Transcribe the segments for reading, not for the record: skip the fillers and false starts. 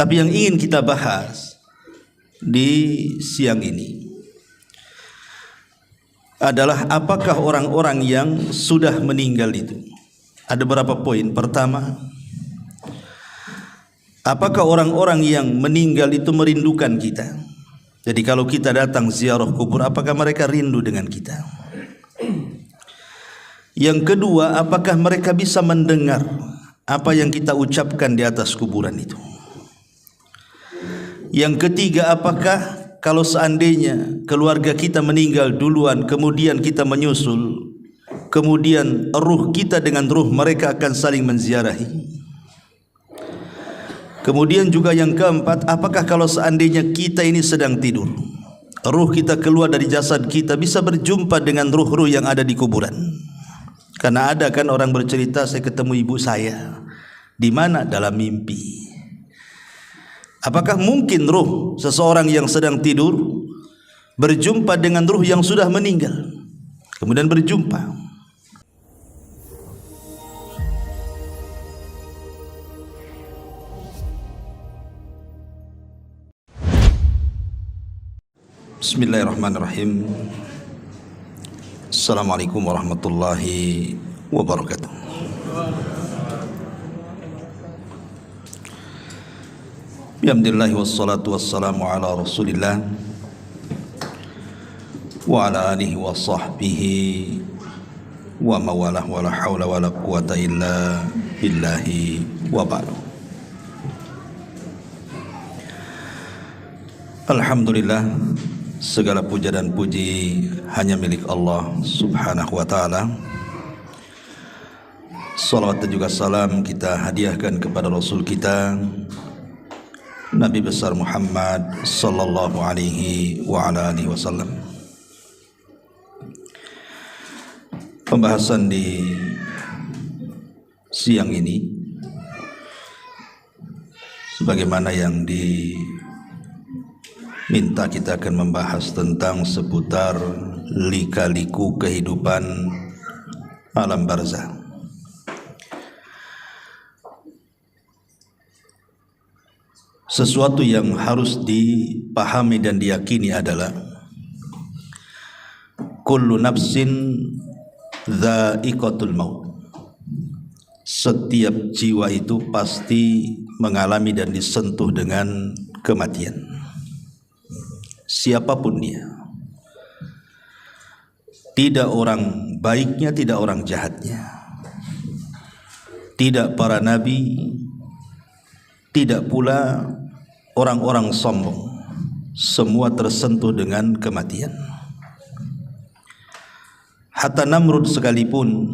Tapi yang ingin kita bahas di siang ini adalah apakah orang-orang yang sudah meninggal itu. Ada beberapa poin. Pertama, apakah orang-orang yang meninggal itu merindukan kita? Jadi kalau kita datang ziarah kubur, apakah mereka rindu dengan kita? Yang kedua, apakah mereka bisa mendengar apa yang kita ucapkan di atas kuburan itu? Yang ketiga, apakah kalau seandainya keluarga kita meninggal duluan, kemudian kita menyusul, kemudian ruh kita dengan ruh mereka akan saling menziarahi? Kemudian juga yang keempat, apakah kalau seandainya kita ini sedang tidur, ruh kita keluar dari jasad kita bisa berjumpa dengan ruh-ruh yang ada di kuburan? Karena ada kan orang bercerita, saya ketemu ibu saya. Di mana? Dalam mimpi. Apakah mungkin ruh seseorang yang sedang tidur berjumpa dengan ruh yang sudah meninggal, kemudian berjumpa? Bismillahirrahmanirrahim. Assalamualaikum warahmatullahi wabarakatuh. Alhamdulillah wassalatu wassalamu ala rasulillah wa ala alihi wa sahbihi wa mawalah wa la hawla wa la quwata illa billahi wa ba'du. Alhamdulillah, segala puja dan puji hanya milik Allah subhanahu wa ta'ala. Salawat dan juga salam kita hadiahkan kepada Rasul kita Nabi besar Muhammad sallallahu alaihi wa ala alihi wasallam. Pembahasan di siang ini sebagaimana yang diminta, kita akan membahas tentang seputar lika-liku kehidupan alam barzakh. Sesuatu yang harus dipahami dan diyakini adalah kullu nafsin dha'iqatul maut. Setiap jiwa itu pasti mengalami dan disentuh dengan kematian, siapapun dia. Tidak orang baiknya, tidak orang jahatnya, tidak para nabi, tidak pula orang-orang sombong, semua tersentuh dengan kematian. Hatta Namrud sekalipun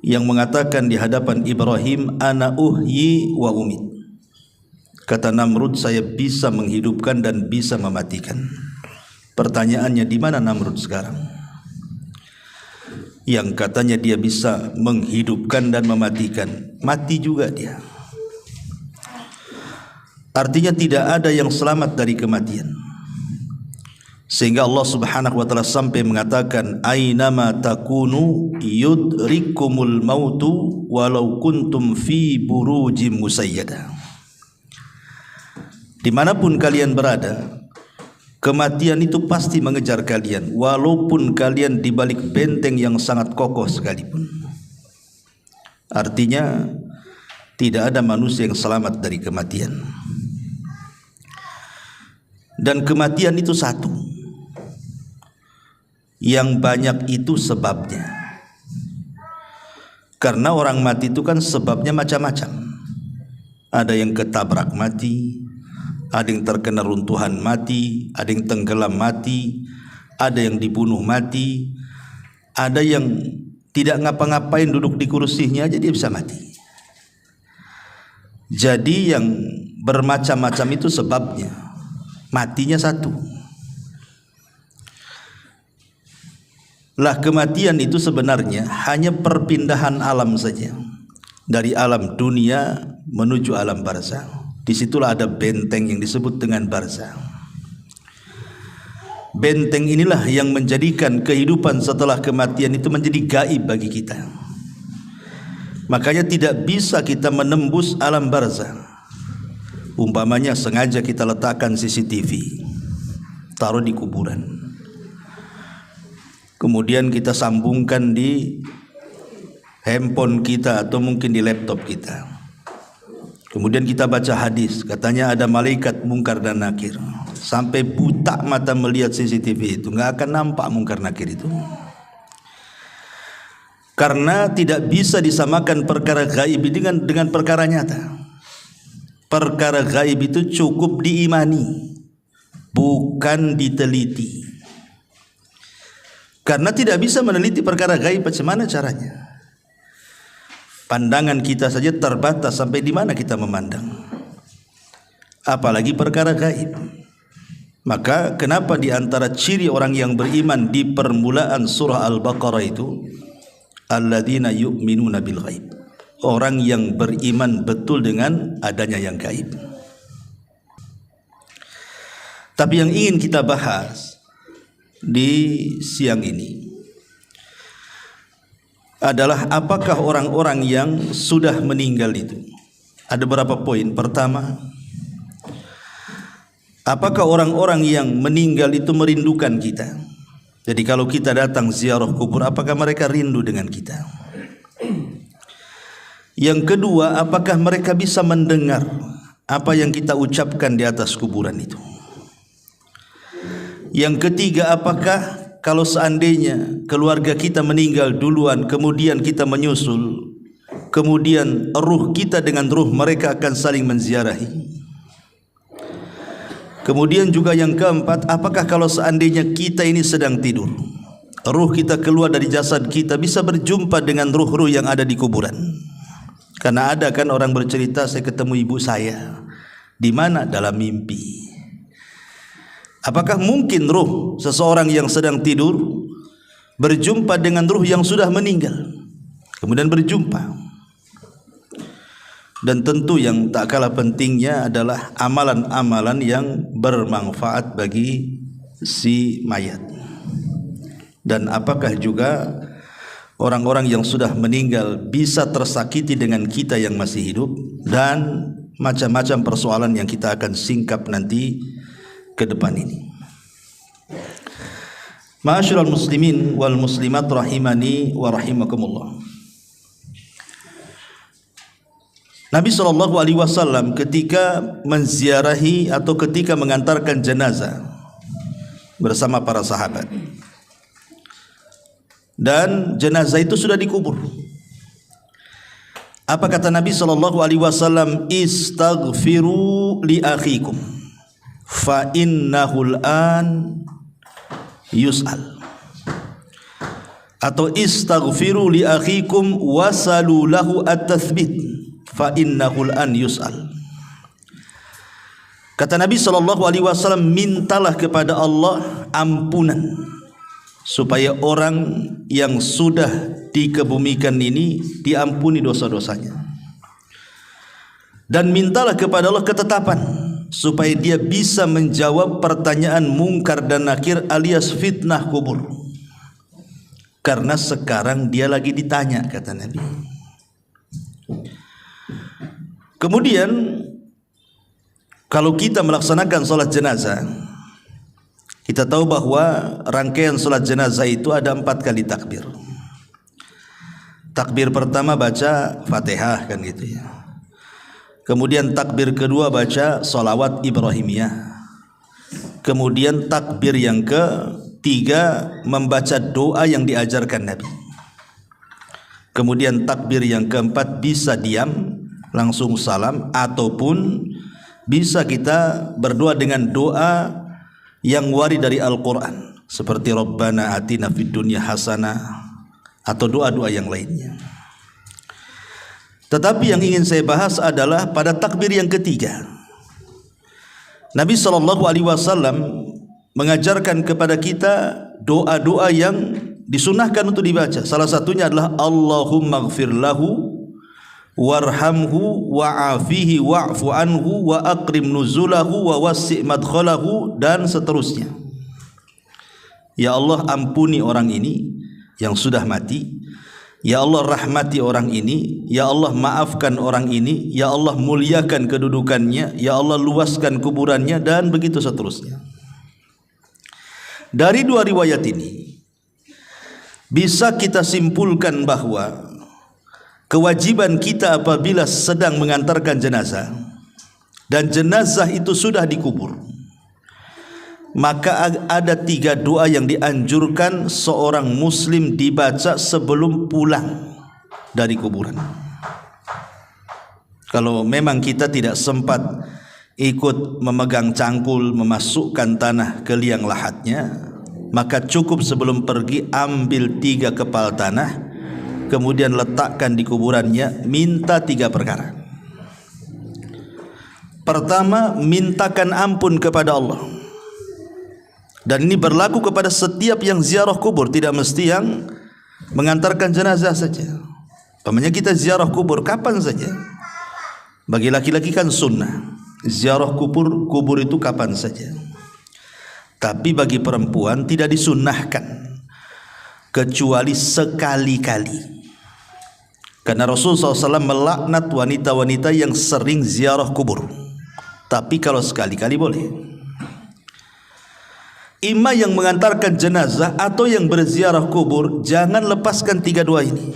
yang mengatakan di hadapan Ibrahim, ana uhyi wa umit. Kata Namrud, saya bisa menghidupkan dan bisa mematikan. Pertanyaannya, di mana Namrud sekarang? Yang katanya dia bisa menghidupkan dan mematikan, mati juga dia. Artinya tidak ada yang selamat dari kematian. Sehingga Allah subhanahu wa ta'ala sampai mengatakan, aynama takunu yudrikumul mautu walau kuntum fi burujim musayyada. Dimanapun kalian berada, kematian itu pasti mengejar kalian, walaupun kalian di balik benteng yang sangat kokoh sekalipun. Artinya tidak ada manusia yang selamat dari kematian. Dan kematian itu satu, yang banyak itu sebabnya. Karena orang mati itu kan sebabnya macam-macam. Ada yang ketabrak mati, ada yang terkena runtuhan mati, ada yang tenggelam mati, ada yang dibunuh mati, ada yang tidak ngapa-ngapain, duduk di kursinya aja dia bisa mati. Jadi yang bermacam-macam itu sebabnya. Matinya satu. Lah kematian itu sebenarnya hanya perpindahan alam saja, dari alam dunia menuju alam barzakh. Disitulah ada benteng yang disebut dengan barzakh. Benteng inilah yang menjadikan kehidupan setelah kematian itu menjadi gaib bagi kita. Makanya tidak bisa kita menembus alam barzakh. Umpamanya sengaja kita letakkan CCTV, taruh di kuburan, kemudian kita sambungkan di handphone kita atau mungkin di laptop kita. Kemudian kita baca hadis, katanya ada malaikat mungkar dan nakir. Sampai buta mata melihat CCTV itu, nggak akan nampak mungkar nakir itu. Karena tidak bisa disamakan perkara gaib dengan perkara nyata. Perkara gaib itu cukup diimani, bukan diteliti. Karena tidak bisa meneliti perkara gaib, bagaimana caranya? Pandangan kita saja terbatas, sampai di mana kita memandang, apalagi perkara gaib. Maka kenapa di antara ciri orang yang beriman di permulaan surah Al-Baqarah itu, alladzina yu'minuna bil ghaib, orang yang beriman betul dengan adanya yang gaib. Tapi yang ingin kita bahas di siang ini adalah apakah orang-orang yang sudah meninggal itu. Ada beberapa poin. Pertama, apakah orang-orang yang meninggal itu merindukan kita? Jadi kalau kita datang ziarah kubur, apakah mereka rindu dengan kita? Yang kedua, apakah mereka bisa mendengar apa yang kita ucapkan di atas kuburan itu? Yang ketiga, apakah kalau seandainya keluarga kita meninggal duluan, kemudian kita menyusul, kemudian ruh kita dengan ruh mereka akan saling menziarahi? Kemudian juga yang keempat, apakah kalau seandainya kita ini sedang tidur, ruh kita keluar dari jasad kita bisa berjumpa dengan ruh-ruh yang ada di kuburan? Karena ada kan orang bercerita, saya ketemu ibu saya. Di mana? Dalam mimpi. Apakah mungkin ruh seseorang yang sedang tidur berjumpa dengan ruh yang sudah meninggal, kemudian berjumpa? Dan tentu yang tak kalah pentingnya adalah amalan-amalan yang bermanfaat bagi si mayat. Dan apakah juga orang-orang yang sudah meninggal bisa tersakiti dengan kita yang masih hidup? Dan macam-macam persoalan yang kita akan singkap nanti ke depan ini. Ma'asyiral muslimin wal muslimat rahimani wa rahimakumullah. Nabi SAW ketika menziarahi atau ketika mengantarkan jenazah bersama para sahabat, dan jenazah itu sudah dikubur, apa kata Nabi SAW? Istaghfiru li akhikum fa innahul an yus'al, atau istaghfiru li akhikum wasalu lahu at-tathbit fa innahul an yus'al. Kata Nabi SAW, mintalah kepada Allah ampunan supaya orang yang sudah dikebumikan ini diampuni dosa-dosanya, dan mintalah kepada Allah ketetapan supaya dia bisa menjawab pertanyaan mungkar dan nakir alias fitnah kubur, karena sekarang dia lagi ditanya, kata Nabi. Kemudian kalau kita melaksanakan salat jenazah, kita tahu bahwa rangkaian salat jenazah itu ada 4 kali takbir. Takbir pertama baca Fatihah, kan gitu ya. Kemudian takbir kedua baca salawat Ibrahimiyah. Kemudian takbir yang ketiga membaca doa yang diajarkan Nabi. Kemudian takbir yang keempat bisa diam langsung salam, ataupun bisa kita berdoa dengan doa yang warid dari Al-Quran, seperti Rabbana atina fid dunya hasanah, atau doa-doa yang lainnya. Tetapi yang ingin saya bahas adalah pada takbir yang ketiga, Nabi SAW mengajarkan kepada kita doa-doa yang disunahkan untuk dibaca. Salah satunya adalah Allahumma gfir lahu warhamhu wa'afihi wa'fu anhu wa akrim nuzulahu wa wasi' madkhalahu, dan seterusnya. Ya Allah, ampuni orang ini yang sudah mati, Ya Allah rahmati orang ini, ya Allah maafkan orang ini, ya Allah muliakan kedudukannya, ya Allah luaskan kuburannya, dan begitu seterusnya. Dari dua riwayat ini bisa kita simpulkan bahwa kewajiban kita apabila sedang mengantarkan jenazah dan jenazah itu sudah dikubur, maka ada 3 doa yang dianjurkan seorang muslim dibaca sebelum pulang dari kuburan. Kalau memang kita tidak sempat ikut memegang cangkul, memasukkan tanah ke liang lahatnya, maka cukup sebelum pergi ambil 3 kepal tanah, kemudian letakkan di kuburannya, minta 3 perkara. Pertama, mintakan ampun kepada Allah. Dan ini berlaku kepada setiap yang ziarah kubur, tidak mesti yang mengantarkan jenazah saja. Pamannya kita ziarah kubur kapan saja. Bagi laki-laki kan sunnah, ziarah kubur itu kapan saja. Tapi bagi perempuan tidak disunnahkan kecuali sekali-kali. Karena Rasulullah SAW melaknat wanita-wanita yang sering ziarah kubur. Tapi kalau sekali-kali boleh. Imam yang mengantarkan jenazah atau yang berziarah kubur, jangan lepaskan 3 doa ini.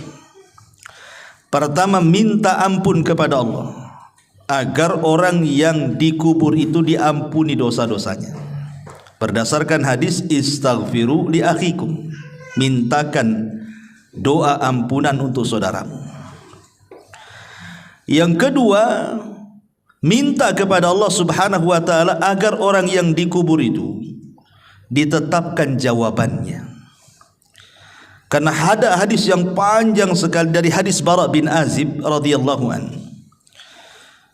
Pertama, minta ampun kepada Allah agar orang yang dikubur itu diampuni dosa-dosanya. Berdasarkan hadis istaghfiru li akhikum, mintakan doa ampunan untuk saudaramu. Yang kedua, minta kepada Allah Subhanahu wa taala agar orang yang dikubur itu ditetapkan jawabannya. Karena ada hadis yang panjang sekali dari hadis Bara bin Azib radhiyallahu an.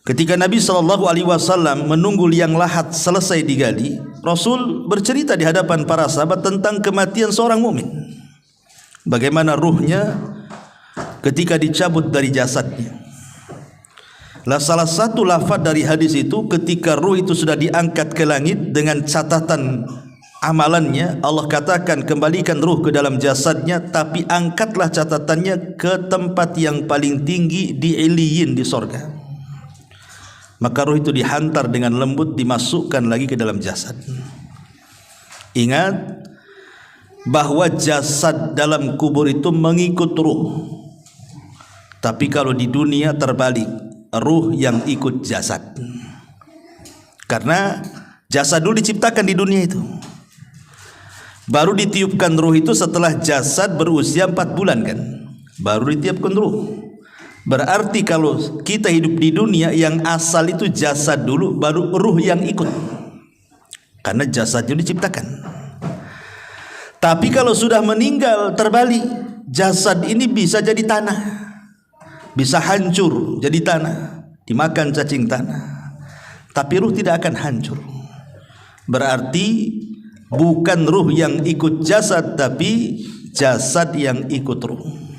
Ketika Nabi SAW menunggu liang lahat selesai digali, Rasul bercerita di hadapan para sahabat tentang kematian seorang mukmin. Bagaimana ruhnya ketika dicabut dari jasadnya. Salah satu lafaz dari hadis itu, ketika ruh itu sudah diangkat ke langit dengan catatan amalannya, Allah katakan kembalikan ruh ke dalam jasadnya, tapi angkatlah catatannya ke tempat yang paling tinggi di Iliyin, di sorga. Maka ruh itu dihantar dengan lembut, dimasukkan lagi ke dalam jasad. Ingat bahwa jasad dalam kubur itu mengikut ruh. Tapi kalau di dunia terbalik, ruh yang ikut jasad. Karena jasad dulu diciptakan di dunia itu, baru ditiupkan ruh itu setelah jasad berusia 4 bulan kan, baru ditiupkan ruh. Berarti kalau kita hidup di dunia, yang asal itu jasad dulu, baru ruh yang ikut, karena jasadnya diciptakan. Tapi kalau sudah meninggal terbalik, jasad ini bisa jadi tanah, bisa hancur jadi tanah, dimakan cacing tanah. Tapi ruh tidak akan hancur. Berarti bukan ruh yang ikut jasad, tapi jasad yang ikut ruh.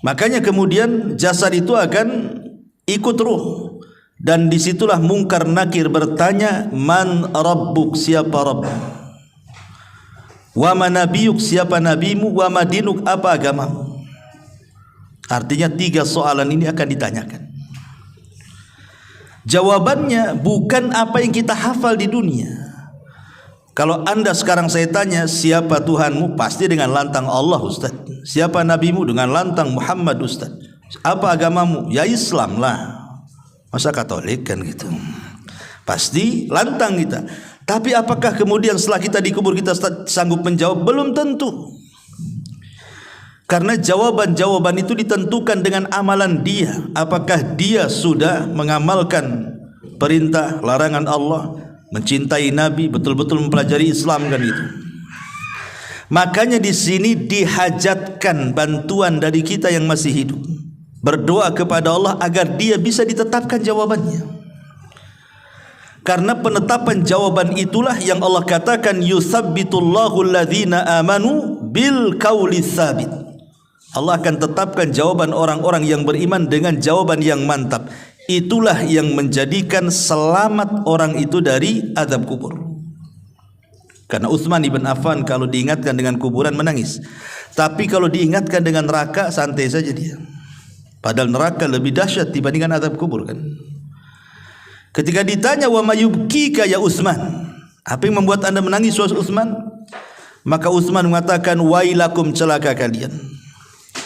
Makanya kemudian jasad itu akan ikut ruh, dan disitulah Munkar Nakir bertanya, man rabbuk, siapa Rabb, wa ma nabiyuk, siapa nabimu, wa ma dinuk, apa agamamu. Artinya 3 soalan ini akan ditanyakan. Jawabannya bukan apa yang kita hafal di dunia. Kalau anda sekarang saya tanya, siapa Tuhanmu? Pasti dengan lantang Allah, Ustaz. Siapa nabimu? Dengan lantang Muhammad, Ustaz. Apa agamamu? Ya Islam lah. Masa Katolik kan gitu? Pasti lantang kita. Tapi apakah kemudian setelah kita dikubur kita sanggup menjawab? Belum tentu. Karena jawaban-jawaban itu ditentukan dengan amalan dia. Apakah dia sudah mengamalkan perintah larangan Allah, mencintai Nabi, betul-betul mempelajari Islam kan itu. Makanya di sini dihajatkan bantuan dari kita yang masih hidup. Berdoa kepada Allah agar dia bisa ditetapkan jawabannya. Karena penetapan jawaban itulah yang Allah katakan, yutsabbitullahu alladhina amanu bil qauli tsabit. Allah akan tetapkan jawaban orang-orang yang beriman dengan jawaban yang mantap. Itulah yang menjadikan selamat orang itu dari azab kubur. Karena Utsman ibn Affan kalau diingatkan dengan kuburan menangis. Tapi kalau diingatkan dengan neraka, santai saja dia. Padahal neraka lebih dahsyat dibandingkan azab kubur kan. Ketika ditanya wa mayubkika ya Utsman, apa yang membuat anda menangis wahai Utsman? Maka Utsman mengatakan, wailakum, celaka kalian.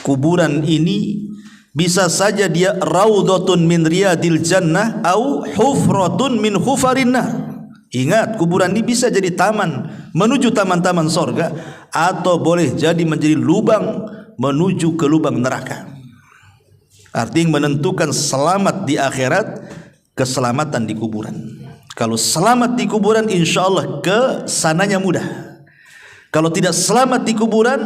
Kuburan ini bisa saja dia raudhatun min riyadil jannah au hufratun min hufarin nar. Ingat, kuburan ini bisa jadi taman menuju taman-taman sorga, atau boleh jadi menjadi lubang menuju ke lubang neraka. Artinya menentukan selamat di akhirat, keselamatan di kuburan. Kalau selamat di kuburan, insya Allah kesananya mudah. Kalau tidak selamat di kuburan,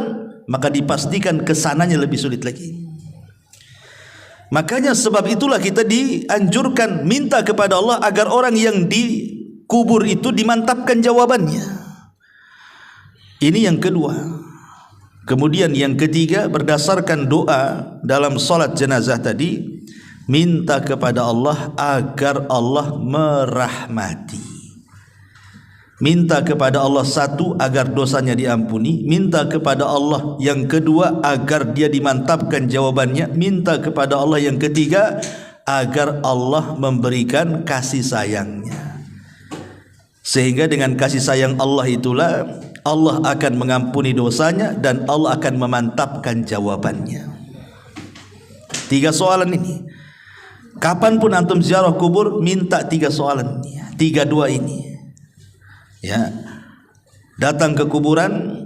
maka dipastikan kesananya lebih sulit lagi. Makanya sebab itulah kita dianjurkan minta kepada Allah agar orang yang dikubur itu dimantapkan jawabannya. Ini yang kedua. Kemudian yang ketiga, berdasarkan doa dalam salat jenazah tadi, minta kepada Allah agar Allah merahmati. Minta kepada Allah satu, agar dosanya diampuni. Minta kepada Allah yang kedua, agar dia dimantapkan jawabannya. Minta kepada Allah yang ketiga, agar Allah memberikan kasih sayangnya. Sehingga dengan kasih sayang Allah itulah Allah akan mengampuni dosanya dan Allah akan memantapkan jawabannya. 3 soalan ini. Kapanpun antum ziarah kubur, minta 3 soalan ini, 3 doa ini. Ya, datang ke kuburan,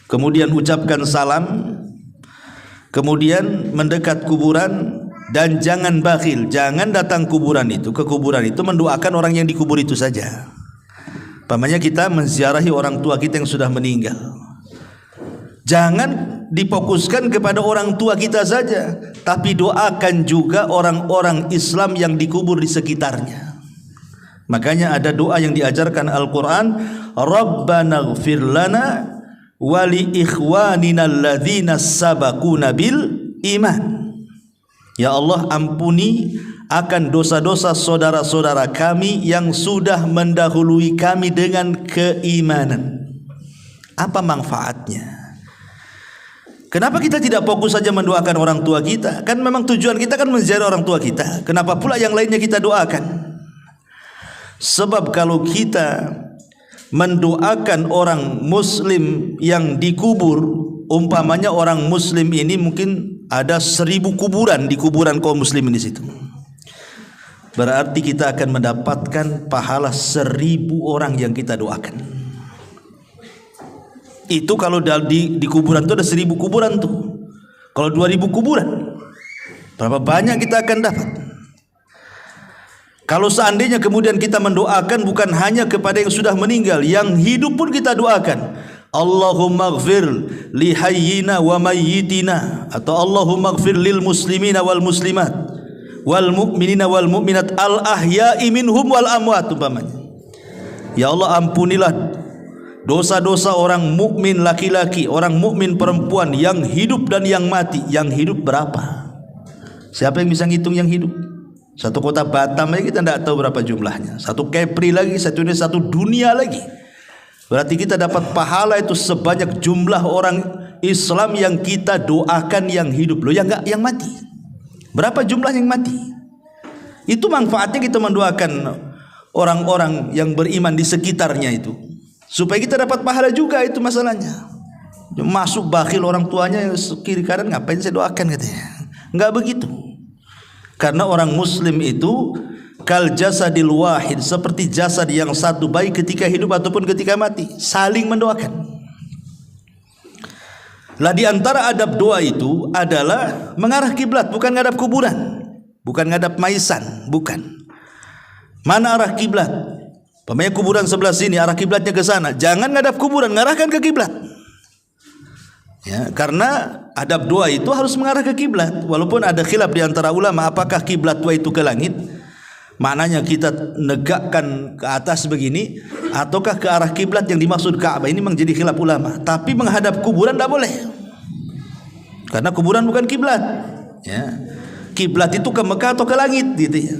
kemudian ucapkan salam, kemudian mendekat kuburan, dan jangan bakhil, jangan datang ke kuburan itu mendoakan orang yang dikubur itu saja. Pamannya kita menziarahi orang tua kita yang sudah meninggal, jangan difokuskan kepada orang tua kita saja, tapi doakan juga orang-orang Islam yang dikubur di sekitarnya. Makanya ada doa yang diajarkan Al-Quran, Rabbana ighfir lana wa li ikhwanina alladhina sabaquna bil iman. Ya Allah, ampuni akan dosa-dosa saudara-saudara kami yang sudah mendahului kami dengan keimanan. Apa manfaatnya? Kenapa kita tidak fokus saja mendoakan orang tua kita? Kan memang tujuan kita kan menziarah orang tua kita. Kenapa pula yang lainnya kita doakan? Sebab kalau kita mendoakan orang muslim yang dikubur, umpamanya orang muslim ini mungkin ada 1000 kuburan di kuburan kaum muslimin di situ, berarti kita akan mendapatkan pahala 1000 orang yang kita doakan. Itu kalau di kuburan itu ada 1000 kuburan tuh. Kalau 2000 kuburan, berapa banyak kita akan dapat? Kalau seandainya kemudian kita mendoakan bukan hanya kepada yang sudah meninggal, yang hidup pun kita doakan. Allahumma ighfir li hayyina wa mayyitina, atau Allahumma ighfir lil muslimina wal muslimat wal mu'minina wal mu'minat al ahya'i minhum wal amwat, umpamanya. Ya Allah, ampunilah dosa-dosa orang mukmin laki-laki, orang mukmin perempuan yang hidup dan yang mati. Yang hidup berapa? Siapa yang bisa ngitung yang hidup? Satu kota Batam aja kita tidak tahu berapa jumlahnya. Satu Kepri lagi, satu dunia lagi. Berarti kita dapat pahala itu sebanyak jumlah orang Islam yang kita doakan yang hidup. Loh, yang mati. Berapa jumlah yang mati? Itu manfaatnya kita mendoakan orang-orang yang beriman di sekitarnya itu, supaya kita dapat pahala juga. Itu masalahnya. Masuk bakhil orang tuanya kiri kanan, ngapain saya doakan katanya. Enggak begitu. Karena orang muslim itu kal jasadil wahid, seperti jasad yang satu, baik ketika hidup ataupun ketika mati, saling mendoakan. Lah di antara adab doa itu adalah mengarah kiblat, bukan ngadap kuburan, bukan ngadap maisan, bukan. Mana arah kiblat? Pemain kuburan sebelah sini, arah kiblatnya ke sana. Jangan ngadap kuburan, ngarahkan ke kiblat. Ya, karena adab doa itu harus mengarah ke kiblat. Walaupun ada khilaf di antara ulama apakah kiblat doa itu ke langit, maknanya kita negakkan ke atas begini, ataukah ke arah kiblat yang dimaksud Ka'bah. Ini menjadi khilaf ulama. Tapi menghadap kuburan tidak boleh, karena kuburan bukan kiblat. Ya, kiblat itu ke Mekah atau ke langit gitu ya.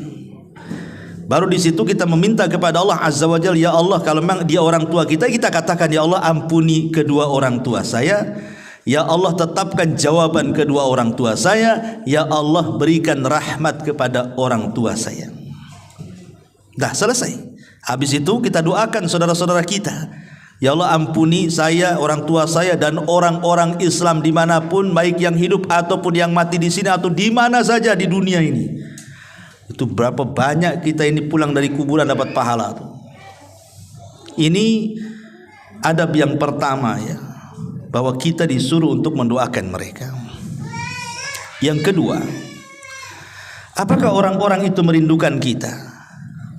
Baru di situ kita meminta kepada Allah Azza wa Jalla, ya Allah, kalau memang dia orang tua kita, kita katakan, ya Allah, ampuni kedua orang tua saya. Ya Allah, tetapkan jawaban kedua orang tua saya. Ya Allah, berikan rahmat kepada orang tua saya. Dah selesai. Habis itu kita doakan saudara-saudara kita. Ya Allah, ampuni saya, orang tua saya, dan orang-orang Islam dimanapun, baik yang hidup ataupun yang mati di sini atau di mana saja di dunia ini. Itu berapa banyak kita ini pulang dari kuburan dapat pahala tuh. Ini adab yang pertama ya, bahwa kita disuruh untuk mendoakan mereka. Yang kedua, apakah orang-orang itu merindukan kita?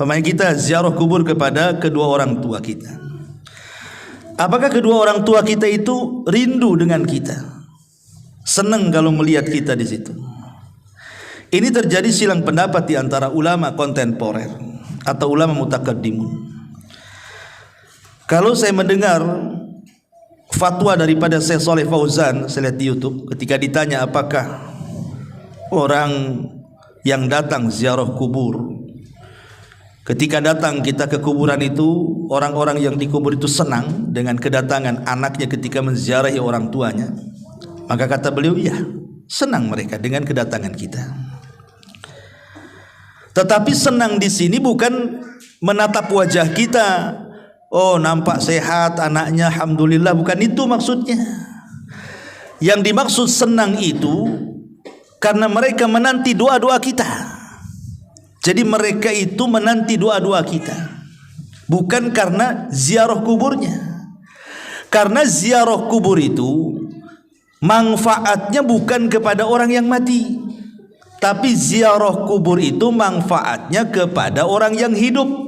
Pemain kita ziarah kubur kepada kedua orang tua kita. Apakah kedua orang tua kita itu rindu dengan kita? Senang kalau melihat kita di situ. Ini terjadi silang pendapat di antara ulama kontemporer atau ulama mutaqaddimun. Kalau saya mendengar fatwa daripada Syekh Shalih Fauzan, saya lihat di YouTube, ketika ditanya apakah orang yang datang ziarah kubur, ketika datang kita ke kuburan itu, orang-orang yang dikubur itu senang dengan kedatangan anaknya ketika menziarahi orang tuanya, maka kata beliau, iya, senang mereka dengan kedatangan kita. Tetapi senang di sini bukan menatap wajah kita, oh nampak sehat anaknya, alhamdulillah, bukan itu maksudnya. Yang dimaksud senang itu karena mereka menanti doa-doa kita. Jadi mereka itu menanti doa-doa kita, bukan karena ziarah kuburnya. Karena ziarah kubur itu manfaatnya bukan kepada orang yang mati, tapi ziarah kubur itu manfaatnya kepada orang yang hidup.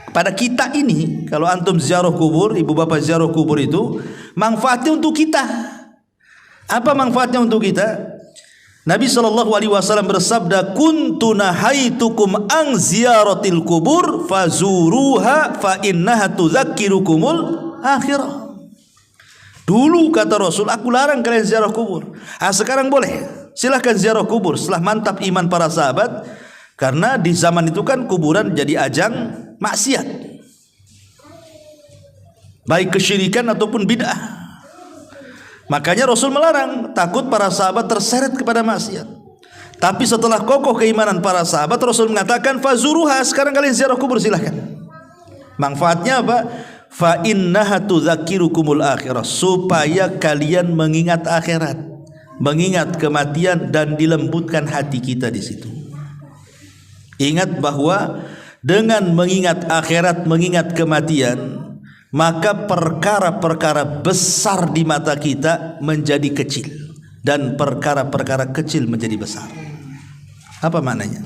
Pada kita ini, kalau antum ziarah kubur, ibu bapak ziarah kubur itu manfaatnya untuk kita. Apa manfaatnya untuk kita? Nabi SAW bersabda, kuntu nahaitukum an ziyaratil kubur fazuruha fa innaha tudzakkirukumul akhirah. Dulu kata Rasul, aku larang kalian ziarah kubur. Sekarang boleh. Silahkan ziarah kubur setelah mantap iman para sahabat, karena di zaman itu kan kuburan jadi ajang maksiat, baik kesyirikan ataupun bid'ah. Makanya Rasul melarang, takut para sahabat terseret kepada maksiat. Tapi setelah kokoh keimanan para sahabat, Rasul mengatakan fazuruha, sekarang kalian ziarah kubur silahkan. Manfaatnya apa? Fa innaha tudzakirukumul akhirah, supaya kalian mengingat akhirat, mengingat kematian, dan dilembutkan hati kita di situ. Ingat bahwa dengan mengingat akhirat, mengingat kematian, maka perkara-perkara besar di mata kita menjadi kecil, dan perkara-perkara kecil menjadi besar. Apa maknanya?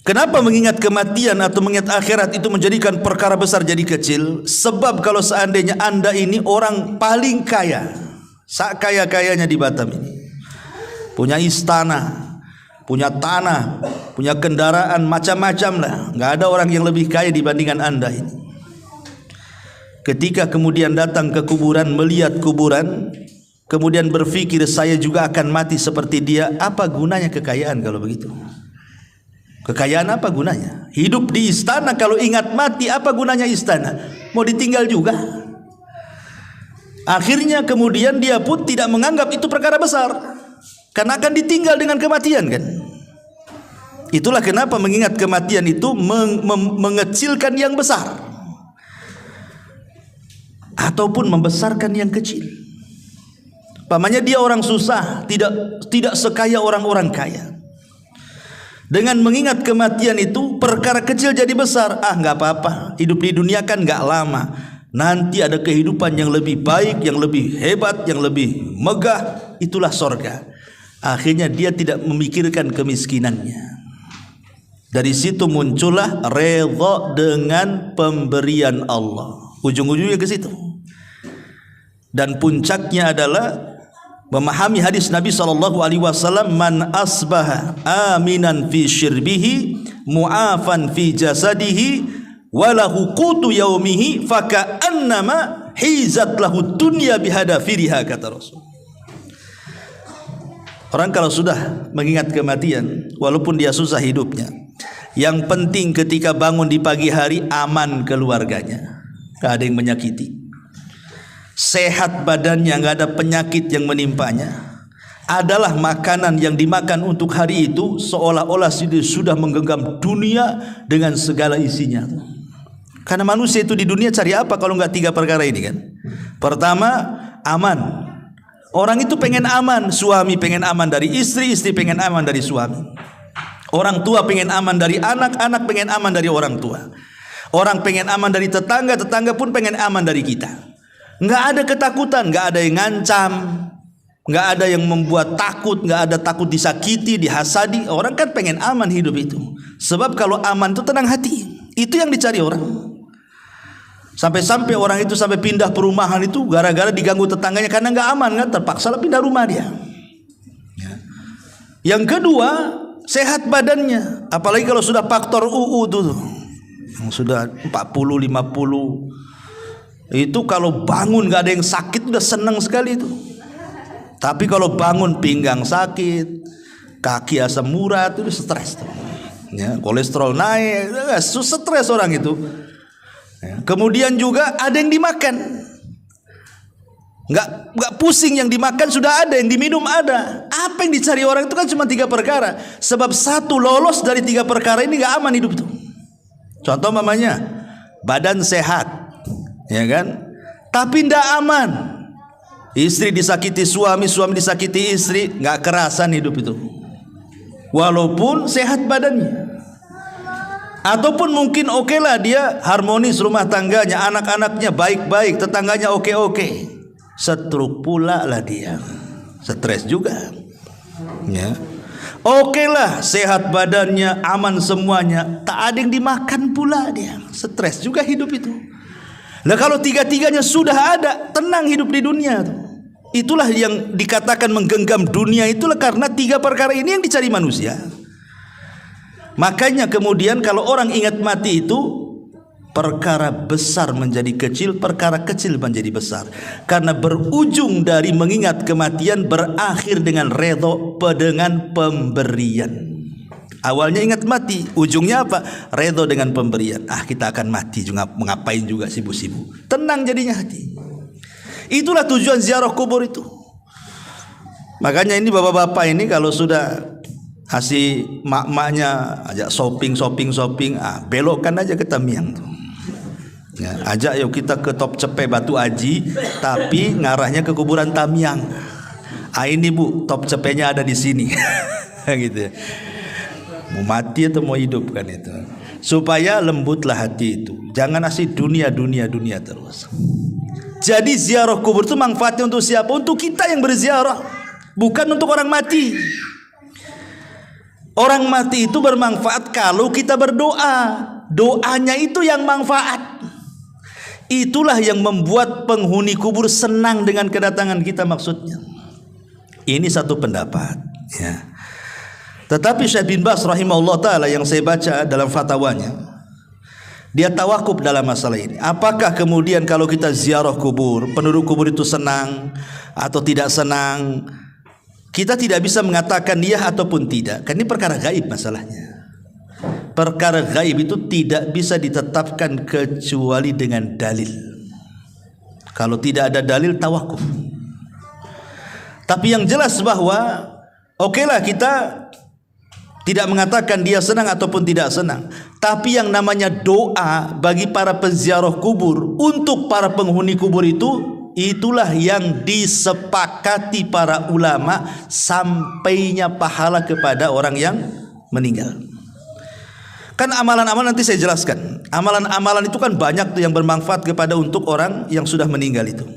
Kenapa mengingat kematian atau mengingat akhirat itu menjadikan perkara besar jadi kecil? Sebab kalau seandainya Anda ini orang paling kaya, sakaya-kayanya di Batam ini, punya istana, punya tanah, punya kendaraan macam-macam lah, nggak ada orang yang lebih kaya dibandingkan Anda ini. Ketika kemudian datang ke kuburan, melihat kuburan, kemudian berpikir saya juga akan mati seperti dia, apa gunanya kekayaan kalau begitu? Kekayaan apa gunanya? Hidup di istana kalau ingat mati, apa gunanya istana? Mau ditinggal juga. Akhirnya kemudian dia pun tidak menganggap itu perkara besar, karena akan ditinggal dengan kematian kan. Itulah kenapa mengingat kematian itu mengecilkan yang besar ataupun membesarkan yang kecil. Pamannya dia orang susah, tidak sekaya orang-orang kaya. Dengan mengingat kematian itu perkara kecil jadi besar. Nggak apa-apa, hidup di dunia kan nggak lama, nanti ada kehidupan yang lebih baik, yang lebih hebat, yang lebih megah, itulah sorga. Akhirnya dia tidak memikirkan kemiskinannya. Dari situ muncullah redha dengan pemberian Allah. Ujung-ujungnya ke situ. Dan puncaknya adalah memahami hadis Nabi SAW, man asbaha aminan fi syirbihi mu'afan fi jasadihi walahu qutu yaumihi faka'annama hizat lahu dunya bihadafiriha, kata Rasul. Orang kalau sudah mengingat kematian, walaupun dia susah hidupnya, yang penting ketika bangun di pagi hari aman keluarganya, gak ada yang menyakiti, sehat badannya, gak ada penyakit yang menimpanya, adalah makanan yang dimakan untuk hari itu seolah-olah sudah menggenggam dunia dengan segala isinya. Karena manusia itu di dunia cari apa kalau nggak 3 perkara ini kan? Pertama, aman. Orang itu pengen aman, suami pengen aman dari istri, istri pengen aman dari suami. Orang tua pengen aman dari anak, anak pengen aman dari orang tua. Orang pengen aman dari tetangga, tetangga pun pengen aman dari kita. Nggak ada ketakutan, nggak ada yang ngancam, nggak ada yang membuat takut, nggak ada takut disakiti, dihasadi. Orang kan pengen aman hidup itu. Sebab kalau aman itu tenang hati. Itu yang dicari orang. Sampai-sampai orang itu sampai pindah perumahan itu gara-gara diganggu tetangganya karena nggak aman kan, terpaksa lah pindah rumah dia. Yang kedua, sehat badannya. Apalagi kalau sudah faktor UU tuh, yang sudah 40, 50, itu kalau bangun nggak ada yang sakit udah senang sekali itu. Tapi kalau bangun pinggang sakit, kaki asam urat, itu stres tuh. Ya, kolesterol naik, stres orang itu. Kemudian juga ada yang dimakan, nggak pusing, yang dimakan sudah ada, yang diminum ada. Apa yang dicari orang itu kan cuma 3 perkara. Sebab satu lolos dari 3 perkara ini nggak aman hidup itu. Contoh mamanya, badan sehat, ya kan? Tapi nggak aman. Istri disakiti suami, suami disakiti istri, nggak kerasan hidup itu. Walaupun sehat badannya. Ataupun mungkin oke lah dia harmonis rumah tangganya, anak-anaknya baik-baik, tetangganya oke-oke. Stroke pula lah dia, stres juga. Ya, oke lah sehat badannya, aman semuanya, tak ada yang dimakan pula dia, stres juga hidup itu. Nah kalau 3-tiganya sudah ada, tenang hidup di dunia tuh. Itulah yang dikatakan menggenggam dunia, itulah karena 3 perkara ini yang dicari manusia. Makanya kemudian kalau orang ingat mati itu, perkara besar menjadi kecil, perkara kecil menjadi besar. Karena berujung dari mengingat kematian berakhir dengan redho, dengan pemberian. Awalnya ingat mati, ujungnya apa? Redho dengan pemberian. Kita akan mati juga, mengapain juga sibuk-sibuk. Tenang jadinya hati. Itulah tujuan ziarah kubur itu. Makanya ini bapak-bapak ini kalau sudah kasih mak-maknya ajak shopping, belokkan aja ke Tamiang tuh. Ya, ajak yuk kita ke Top Cepe Batu Aji, tapi ngarahnya ke kuburan Tamiang. Ini bu, Top Cepenya ada di sini. Gitu. Mau mati atau mau hidup kan itu. Supaya lembutlah hati itu. Jangan asih dunia terus. Jadi ziarah kubur itu manfaatnya untuk siapa? Untuk kita yang berziarah, bukan untuk orang mati. Orang mati itu bermanfaat kalau kita berdoa. Doanya itu yang manfaat. Itulah yang membuat penghuni kubur senang dengan kedatangan kita maksudnya. Ini satu pendapat ya. Tetapi Syekh bin Baz rahimahullah ta'ala yang saya baca dalam fatwanya, dia tawakuf dalam masalah ini. Apakah kemudian kalau kita ziarah kubur, penduduk kubur itu senang atau tidak senang? Kita tidak bisa mengatakan iya ataupun tidak. Kan ini perkara gaib masalahnya. Perkara gaib itu tidak bisa ditetapkan kecuali dengan dalil. Kalau tidak ada dalil, tawakuf. Tapi yang jelas bahwa okelah kita tidak mengatakan dia senang ataupun tidak senang. Tapi yang namanya doa bagi para penziarah kubur, untuk para penghuni kubur itu, itulah yang disepakati para ulama sampainya pahala kepada orang yang meninggal. Kan amalan-amalan nanti saya jelaskan. Amalan-amalan itu kan banyak tuh yang bermanfaat kepada untuk orang yang sudah meninggal itu.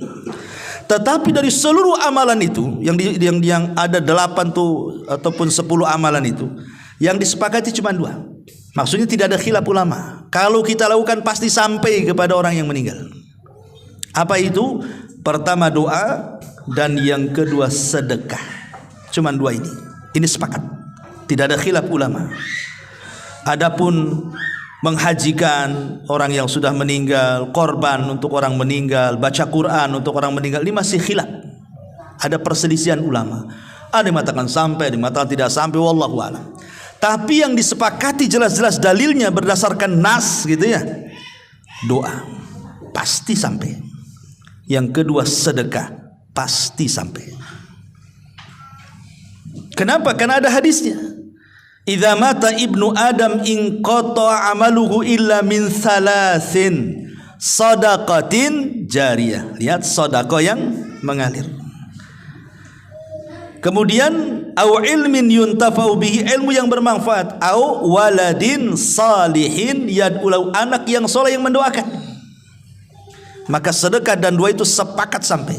Tetapi dari seluruh amalan itu yang ada 8 tuh ataupun 10 amalan itu, yang disepakati cuma 2. Maksudnya tidak ada khilaf ulama. Kalau kita lakukan pasti sampai kepada orang yang meninggal. Apa itu? Pertama doa, dan yang kedua sedekah. Cuman 2 ini. Ini sepakat. Tidak ada khilaf ulama. Adapun menghajikan orang yang sudah meninggal, korban untuk orang meninggal, baca Quran untuk orang meninggal, ini masih khilaf. Ada perselisihan ulama. Ada yang mengatakan sampai, ada yang mengatakan tidak sampai, wallahu a'lam. Tapi yang disepakati jelas-jelas dalilnya berdasarkan nas gitu ya, doa pasti sampai. Yang kedua sedekah pasti sampai. Kenapa? Karena ada hadisnya. Idza mata ibnu Adam in qata amaluhu illa min thalathin, sadaqatin jariyah. Lihat, sedekah yang mengalir. Kemudian au ilmin yuntafa'u bihi, ilmu yang bermanfaat, au waladin salihin yad'u, anak yang soleh yang mendoakan. Maka sedekah dan doa itu sepakat sampai.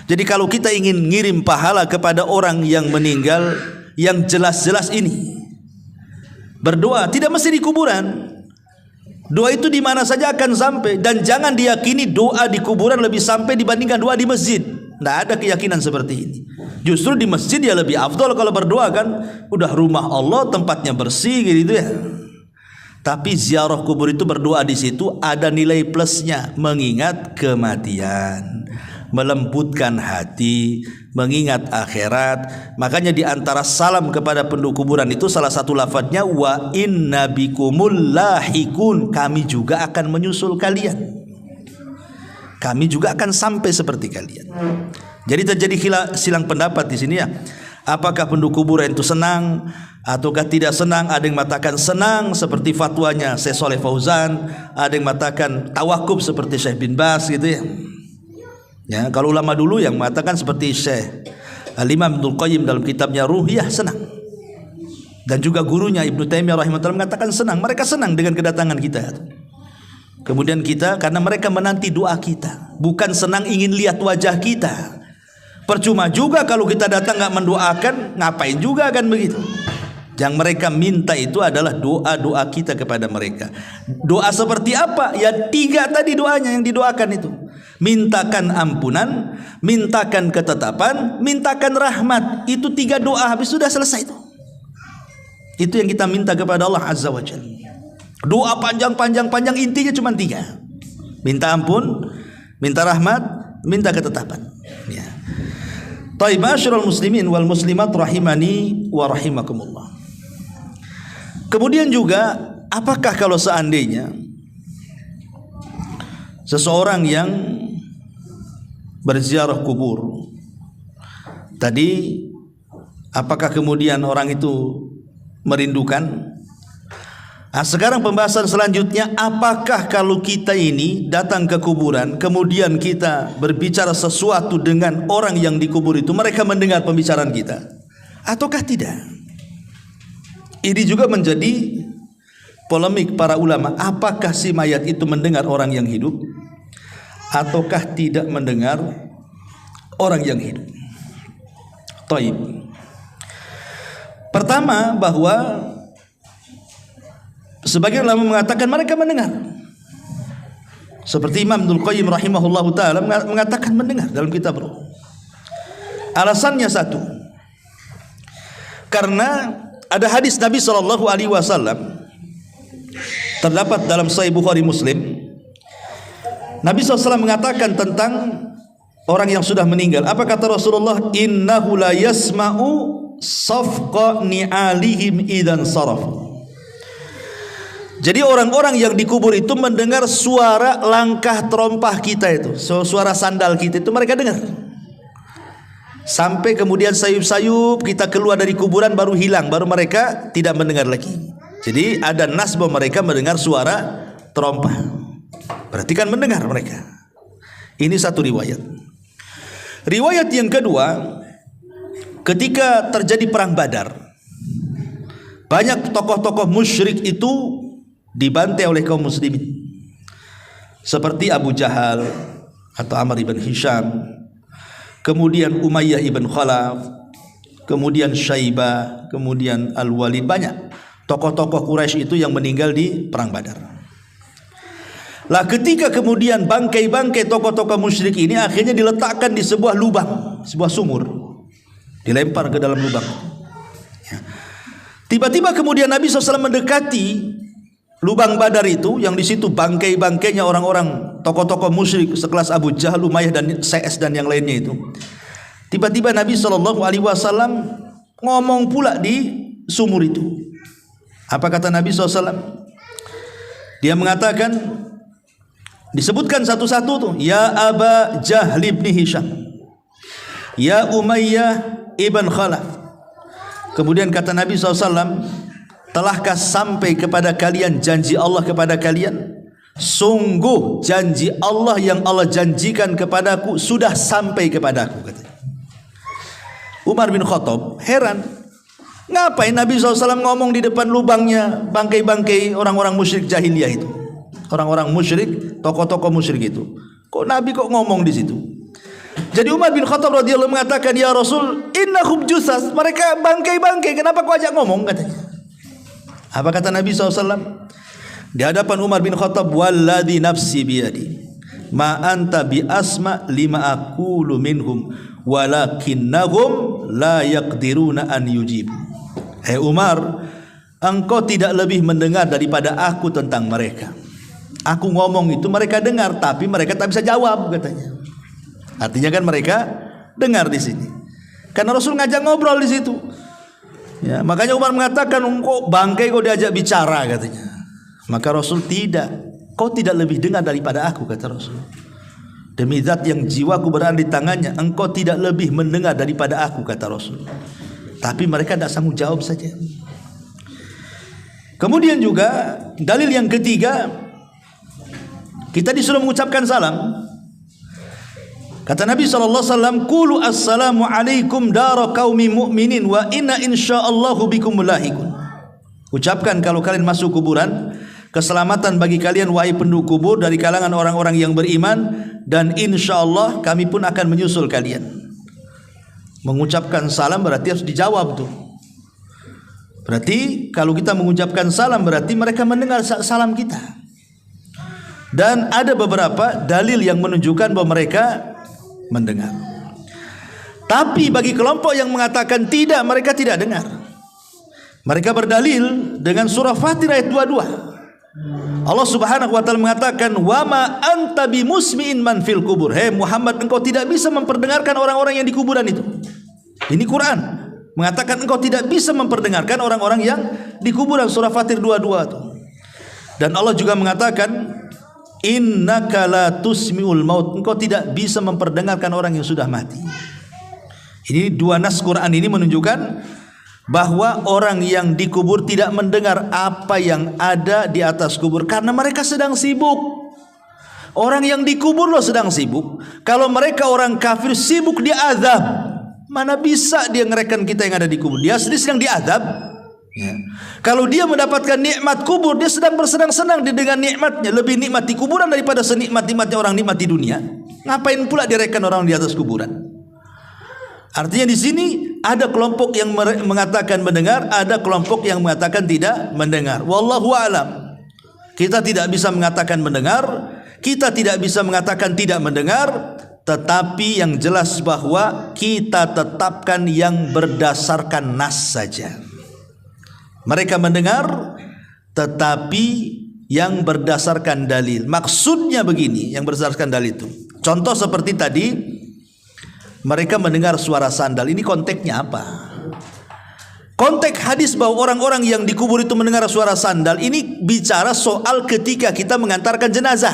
Jadi kalau kita ingin ngirim pahala kepada orang yang meninggal, yang jelas-jelas ini berdoa, tidak mesti di kuburan. Doa itu di mana saja akan sampai. Dan jangan diyakini doa di kuburan lebih sampai dibandingkan doa di masjid. Tidak ada keyakinan seperti ini. Justru di masjid ya lebih afdol kalau berdoa, kan udah rumah Allah, tempatnya bersih gitu ya. Tapi ziarah kubur itu, berdoa di situ ada nilai plusnya, mengingat kematian, melembutkan hati, mengingat akhirat. Makanya di antara salam kepada penduduk kuburan itu salah satu lafadznya wa inna bikumul lahikun, kami juga akan menyusul kalian. Kami juga akan sampai seperti kalian. Jadi terjadi silang pendapat di sini ya. Apakah penduduk kuburan itu senang ataukah tidak senang? Ada yang mengatakan senang seperti fatwanya Syekh Shalih Fauzan, ada yang mengatakan tawakuf seperti Syekh bin Baz gitu ya. Ya, kalau ulama dulu yang mengatakan seperti Syekh Al-Imam Ibnul Qayyim dalam kitabnya Ruhiyah, senang. Dan juga gurunya Ibnu Taimiyah rahimahullah mengatakan senang. Mereka senang dengan kedatangan kita. Kemudian kita, karena mereka menanti doa kita, bukan senang ingin lihat wajah kita. Percuma juga kalau kita datang nggak mendoakan, ngapain juga kan begitu. Yang mereka minta itu adalah doa-doa kita kepada mereka. Doa seperti apa? Ya 3 tadi doanya yang didoakan itu. Mintakan ampunan, mintakan ketetapan, mintakan rahmat. Itu 3 doa, habis sudah selesai itu. Itu yang kita minta kepada Allah Azza wa Jalla. Doa panjang, intinya cuma 3. Minta ampun, minta rahmat, minta ketetapan. Ya. Taib, ma'asyiral muslimin wal muslimat rahimani wa rahimakumullah. Kemudian juga, apakah kalau seandainya seseorang yang berziarah kubur tadi, apakah kemudian orang itu merindukan? Nah, sekarang pembahasan selanjutnya, apakah kalau kita ini datang ke kuburan kemudian kita berbicara sesuatu dengan orang yang dikubur itu, mereka mendengar pembicaraan kita ataukah tidak? Ini juga menjadi polemik para ulama. Apakah si mayat itu mendengar orang yang hidup ataukah tidak mendengar orang yang hidup? Taib. Pertama, bahwa sebagian ulama mengatakan mereka mendengar. Seperti Imam Ibnul Qayyim rahimahullahu taala mengatakan mendengar dalam kitab Ruh. Alasannya satu, karena ada hadis Nabi SAW terdapat dalam Sahih Bukhari Muslim. Nabi SAW mengatakan tentang orang yang sudah meninggal. Apa kata Rasulullah? Innahu la yasma'u safqa ni'alihim idan sarafu. Jadi orang-orang yang dikubur itu mendengar suara langkah terompah kita itu, suara sandal kita itu mereka dengar. Sampai kemudian sayup-sayup kita keluar dari kuburan baru hilang, baru mereka tidak mendengar lagi. Jadi ada nas bahwa mereka mendengar suara terompah. Berarti kan mendengar mereka. Ini satu riwayat. Riwayat yang kedua, ketika terjadi perang Badar, banyak tokoh-tokoh musyrik itu dibantai oleh kaum muslimin, seperti Abu Jahal atau Amr ibn Hisham, kemudian Umayyah ibn Khalaf, kemudian Syaibah, kemudian Al-Walid. Banyak tokoh-tokoh Quraisy itu yang meninggal di perang Badar. Lah ketika kemudian bangkai-bangkai tokoh-tokoh musyrik ini akhirnya diletakkan di sebuah lubang, sebuah sumur, dilempar ke dalam lubang. Tiba-tiba kemudian Nabi SAW mendekati lubang Badar itu, yang di situ bangkai-bangkainya orang-orang tokoh-tokoh musyrik sekelas Abu Jahal, Umayyah dan CS dan yang lainnya itu. Tiba-tiba Nabi SAW ngomong pula di sumur itu. Apa kata Nabi SAW? Dia mengatakan, disebutkan satu-satu tuh, ya Aba Jahl ibn Hisham, ya Umayyah ibn Khalaf. Kemudian kata Nabi SAW, telahkah sampai kepada kalian janji Allah kepada kalian? Sungguh janji Allah yang Allah janjikan kepadaku sudah sampai kepadaku, katanya. Umar bin Khattab heran, ngapain Nabi SAW ngomong di depan lubangnya bangkai-bangkai orang-orang musyrik jahiliyah itu, orang-orang musyrik, tokoh-tokoh musyrik itu. Kok Nabi kok ngomong di situ? Jadi Umar bin Khattab radhiyallahu mengatakan, ya Rasul, innahum jusas, mereka bangkai-bangkai, kenapa kau ajak ngomong, katanya. Apa kata Nabi SAW di hadapan Umar bin Khattab? Walladzi nafsi biyadi ma anta bi asma lima aqulu minhum walakinnahum la yaqdiruna an yujibu. Hei Umar, engkau tidak lebih mendengar daripada aku tentang mereka. Aku ngomong itu mereka dengar, tapi mereka tak bisa jawab, katanya. Artinya kan mereka dengar di sini. Karena Rasul ngajak ngobrol di situ. Ya, makanya Umar mengatakan, kok bangkai kau diajak bicara, katanya. Maka Rasul, tidak, kau tidak lebih dengar daripada aku, kata Rasul. Demi zat yang jiwaku berada di tangannya, engkau tidak lebih mendengar daripada aku, kata Rasul. Tapi mereka tidak sanggup jawab saja. Kemudian juga dalil yang ketiga, kita disuruh mengucapkan salam. Kata Nabi SAW, Qulu assalamu alaikum dara qaumi mu'minin wa inna insya'allahu bikum mulahikun. Ucapkan kalau kalian masuk kuburan, keselamatan bagi kalian wahai penduduk kubur dari kalangan orang-orang yang beriman, dan insyaallah kami pun akan menyusul kalian. Mengucapkan salam berarti harus dijawab tuh. Berarti kalau kita mengucapkan salam berarti mereka mendengar salam kita. Dan ada beberapa dalil yang menunjukkan bahwa mereka mendengar. Tapi bagi kelompok yang mengatakan tidak, mereka tidak dengar, mereka berdalil dengan surah Fatir ayat 22. Allah Subhanahu wa taala mengatakan, "Wa ma anta bimusmi'in man fil kubur." Hei Muhammad, engkau tidak bisa memperdengarkan orang-orang yang di kuburan itu. Ini Quran mengatakan engkau tidak bisa memperdengarkan orang-orang yang di kuburan, surah Fatir 22 itu. Dan Allah juga mengatakan, innaka la tusmi'ul maut, engkau tidak bisa memperdengarkan orang yang sudah mati. Ini dua nas Quran ini menunjukkan bahwa orang yang dikubur tidak mendengar apa yang ada di atas kubur karena mereka sedang sibuk. Orang yang dikubur loh sedang sibuk. Kalau mereka orang kafir sibuk diazab, mana bisa dia ngerekan kita yang ada di kubur? Dia sedang diazab. Ya. Kalau dia mendapatkan nikmat kubur, dia sedang bersenang-senang dengan nikmatnya. Lebih nikmat di kuburan daripada senikmat-nikmatnya orang nikmat di dunia. Ngapain pula direkan orang di atas kuburan? Artinya di sini ada kelompok yang mengatakan mendengar, ada kelompok yang mengatakan tidak mendengar. Wallahu a'lam. Kita tidak bisa mengatakan mendengar, kita tidak bisa mengatakan tidak mendengar, tetapi yang jelas bahwa kita tetapkan yang berdasarkan nas saja. Mereka mendengar tetapi yang berdasarkan dalil. Maksudnya begini, yang berdasarkan dalil itu. Contoh seperti tadi, mereka mendengar suara sandal. Ini konteksnya apa? Konteks hadis bahwa orang-orang yang dikubur itu mendengar suara sandal, ini bicara soal ketika kita mengantarkan jenazah.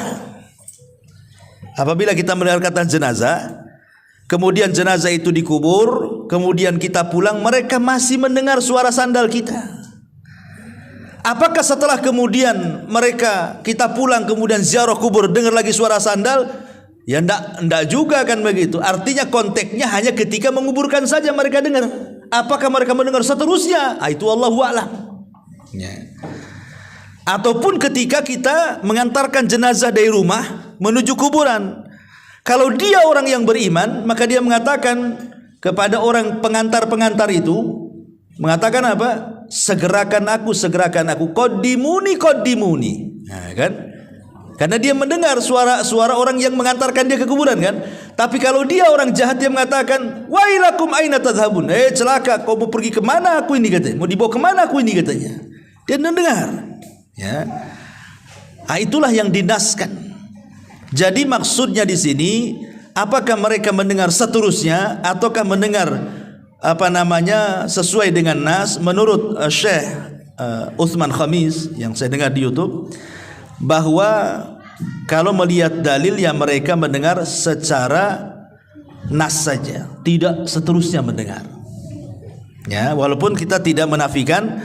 Apabila kita mendengarkan jenazah, kemudian jenazah itu dikubur, kemudian kita pulang, mereka masih mendengar suara sandal kita. Apakah setelah kemudian kita pulang kemudian ziarah kubur dengar lagi suara sandal? Ya enggak juga kan begitu. Artinya konteksnya hanya ketika menguburkan saja mereka dengar. Apakah mereka mendengar seterusnya? Itu Allahu a'lam. Ya. Ataupun ketika kita mengantarkan jenazah dari rumah menuju kuburan. Kalau dia orang yang beriman, maka dia mengatakan kepada orang pengantar-pengantar itu, mengatakan apa? Segerakan aku, qaddimuni. Nah, kan? Karena dia mendengar suara orang yang mengantarkan dia ke kuburan kan. Tapi kalau dia orang jahat, dia mengatakan, wailakum aina tadhhabun. Celaka, kau mau pergi kemana aku ini, katanya. Mau dibawa kemana aku ini, katanya. Dia mendengar. Ya. Nah, itulah yang dinaskan. Jadi maksudnya di sini apakah mereka mendengar seterusnya ataukah mendengar sesuai dengan nas? Menurut Syekh Uthman Khamis yang saya dengar di YouTube, bahwa kalau melihat dalil ya mereka mendengar secara nas saja, tidak seterusnya mendengar. Ya, walaupun kita tidak menafikan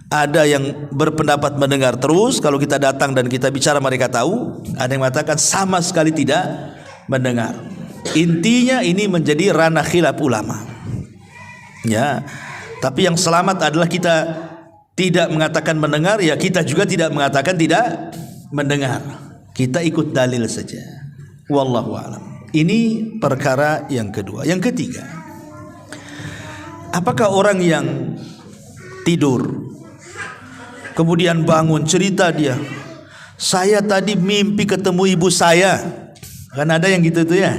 ada yang berpendapat mendengar terus, kalau kita datang dan kita bicara mereka tahu. Ada yang mengatakan sama sekali tidak mendengar. Intinya ini menjadi ranah khilaf ulama. Ya, tapi yang selamat adalah kita tidak mengatakan mendengar, ya kita juga tidak mengatakan tidak mendengar. Kita ikut dalil saja. Wallahu a'lam. Ini perkara yang kedua. Yang ketiga, apakah orang yang tidur kemudian bangun cerita dia, saya tadi mimpi ketemu ibu saya. Kan ada yang gitu tuh ya.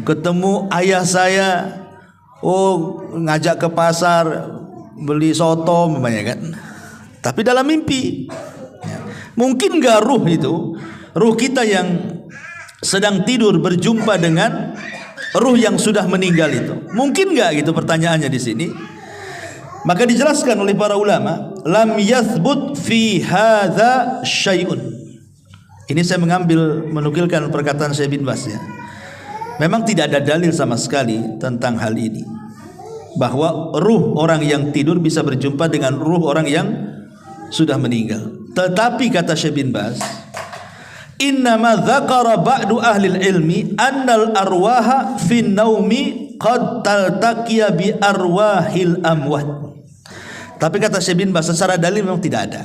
Ketemu ayah saya, ngajak ke pasar beli soto namanya kan. Tapi dalam mimpi. Mungkin gak ruh itu, ruh kita yang sedang tidur berjumpa dengan ruh yang sudah meninggal itu? Mungkin gak gitu pertanyaannya di sini. Maka dijelaskan oleh para ulama, lam yathbut fi hadza syai'un. Ini saya menukilkan perkataan Syekh bin Baz ya. Memang tidak ada dalil sama sekali tentang hal ini, bahwa ruh orang yang tidur bisa berjumpa dengan ruh orang yang sudah meninggal. Tetapi kata Syekh bin Baz, innama dzakara ba'du ahli ilmi annal arwaha fin naumi qad taltaqiya bi arwahil amwat. Tapi kata Syekh bin Baz, secara dalil memang tidak ada.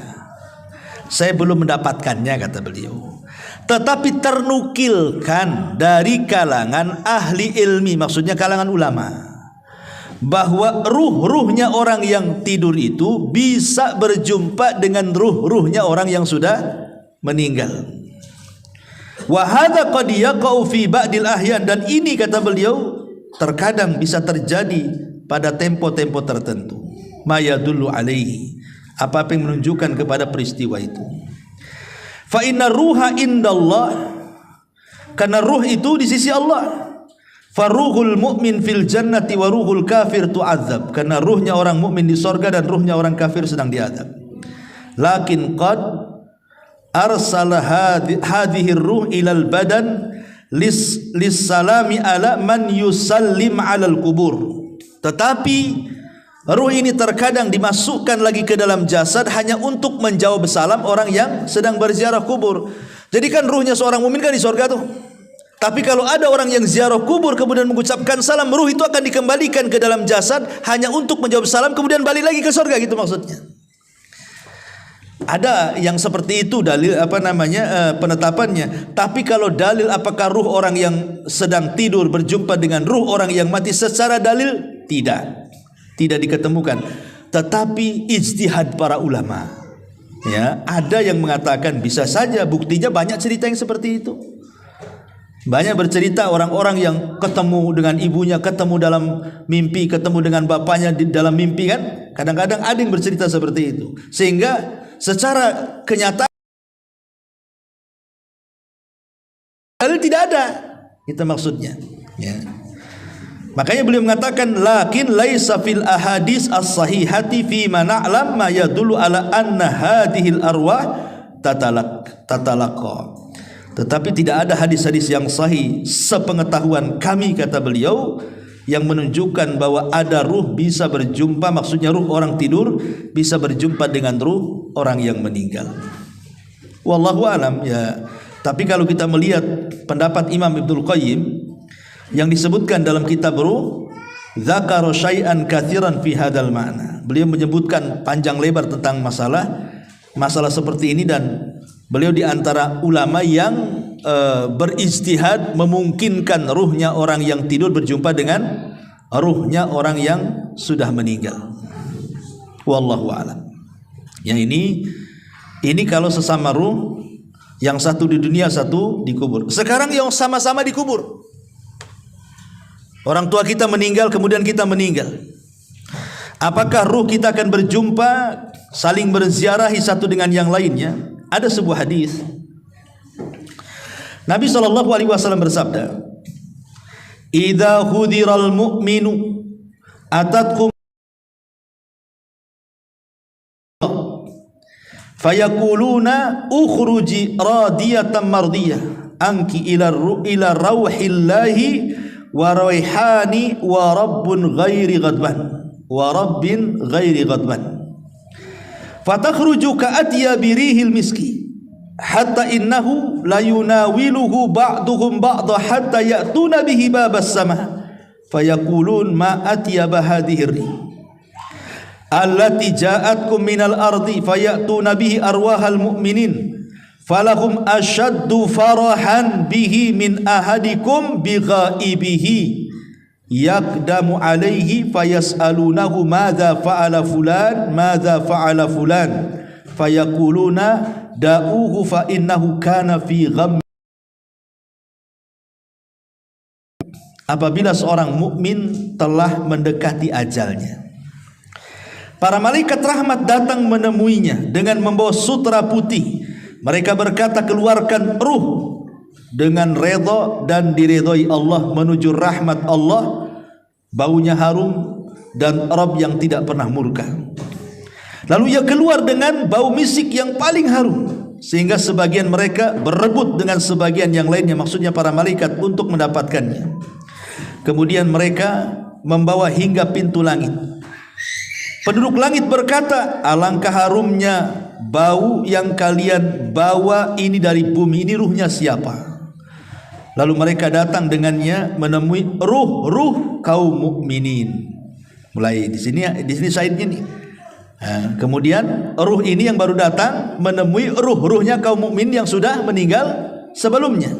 Saya belum mendapatkannya kata beliau. Tetapi ternukilkan dari kalangan ahli ilmi, maksudnya kalangan ulama, bahwa ruh-ruhnya orang yang tidur itu bisa berjumpa dengan ruh-ruhnya orang yang sudah meninggal. Wa hadza qad yaqau fi ba'dil ahyan, dan ini kata beliau terkadang bisa terjadi pada tempo-tempo tertentu. Ma yadullu alaihi, apa yang menunjukkan kepada peristiwa itu. Fa inna ruha indallah, karena ruh itu di sisi Allah. Faruhul mu'min fil jannati wa ruhul kafir tu'adzab, karena ruhnya orang mukmin di sorga dan ruhnya orang kafir sedang diadab. Lakin qad arsala hadhihi ruh ilal badan lis salami ala man yusallim alal kubur. Tetapi ruh ini terkadang dimasukkan lagi ke dalam jasad hanya untuk menjawab salam orang yang sedang berziarah kubur. Jadi kan ruhnya seorang mukmin kan di sorga tuh. Tapi kalau ada orang yang ziarah kubur kemudian mengucapkan salam, ruh itu akan dikembalikan ke dalam jasad hanya untuk menjawab salam kemudian balik lagi ke sorga, gitu maksudnya. Ada yang seperti itu dalil penetapannya. Tapi kalau dalil apakah ruh orang yang sedang tidur berjumpa dengan ruh orang yang mati, secara dalil tidak diketemukan. Tetapi ijtihad para ulama, ya, ada yang mengatakan bisa saja. Buktinya banyak cerita yang seperti itu. Banyak bercerita orang-orang yang ketemu dengan ibunya, ketemu dalam mimpi, ketemu dengan bapaknya di dalam mimpi kan. Kadang-kadang ada yang bercerita seperti itu. Sehingga secara kenyataan dalil tidak ada. Itu maksudnya, ya. Makanya beliau mengatakan lakin laisa fil ahadits as-sahihati fi ma na'lam ma yadullu ala anna hadhil arwah tatalaqa. Tetapi tidak ada hadis-hadis yang sahih sepengetahuan kami, kata beliau, yang menunjukkan bahwa ada ruh bisa berjumpa, maksudnya ruh orang tidur bisa berjumpa dengan ruh orang yang meninggal. Wallahu alam, ya. Tapi kalau kita melihat pendapat Imam Ibnul Qayyim yang disebutkan dalam kitab Ruh, dzakara syai'an katsiran fi hadzal ma'na. Beliau menyebutkan panjang lebar tentang masalah seperti ini, dan beliau di antara ulama yang berijtihad memungkinkan ruhnya orang yang tidur berjumpa dengan ruhnya orang yang sudah meninggal. Wallahu a'lam. Ya, ini kalau sesama ruh, yang satu di dunia, satu di kubur. Sekarang yang sama-sama di kubur. Orang tua kita meninggal, kemudian kita meninggal. Apakah ruh kita akan berjumpa, saling berziarahi satu dengan yang lainnya? Ada sebuah hadis Nabi SAW bersabda, idza hudiral mu'minu atatkum fayaquluna ukhruji radiyatan mardiyah anki ila rauhillahi wa raihani wa rabbin ghairi ghadban fatakhruju ka'atiya birihil miski hatta innahu la yunawiluhu ba'duhum ba'da hatta ya'tuna bihi babas sama fayaqulun ma atyaba hadhihi rih allati ja'atkum minal ardi fayatuna bihi arwahal mu'minin falahum ashaddu farahan bihi min ahadikum bighaibihi yakdamu alaihi fayas'alunahu madza fa'ala fulan fayaquluna da'uhu fa innahu kana fi gham. Apabila seorang mukmin telah mendekati ajalnya, para malaikat rahmat datang menemuinya dengan membawa sutra putih. Mereka berkata, keluarkan ruh dengan redha dan diridhai Allah menuju rahmat Allah, baunya harum dan Rabb yang tidak pernah murka. Lalu ia keluar dengan bau misik yang paling harum, sehingga sebagian mereka berebut dengan sebagian yang lainnya, maksudnya para malaikat, untuk mendapatkannya. Kemudian mereka membawa hingga pintu langit. Penduduk langit berkata, alangkah harumnya bau yang kalian bawa ini dari bumi, ini ruhnya siapa? Lalu mereka datang dengannya menemui ruh kaum mukminin. Mulai di sini syahidnya nih. Nah, kemudian ruh ini yang baru datang menemui ruhnya kaum mukmin yang sudah meninggal sebelumnya.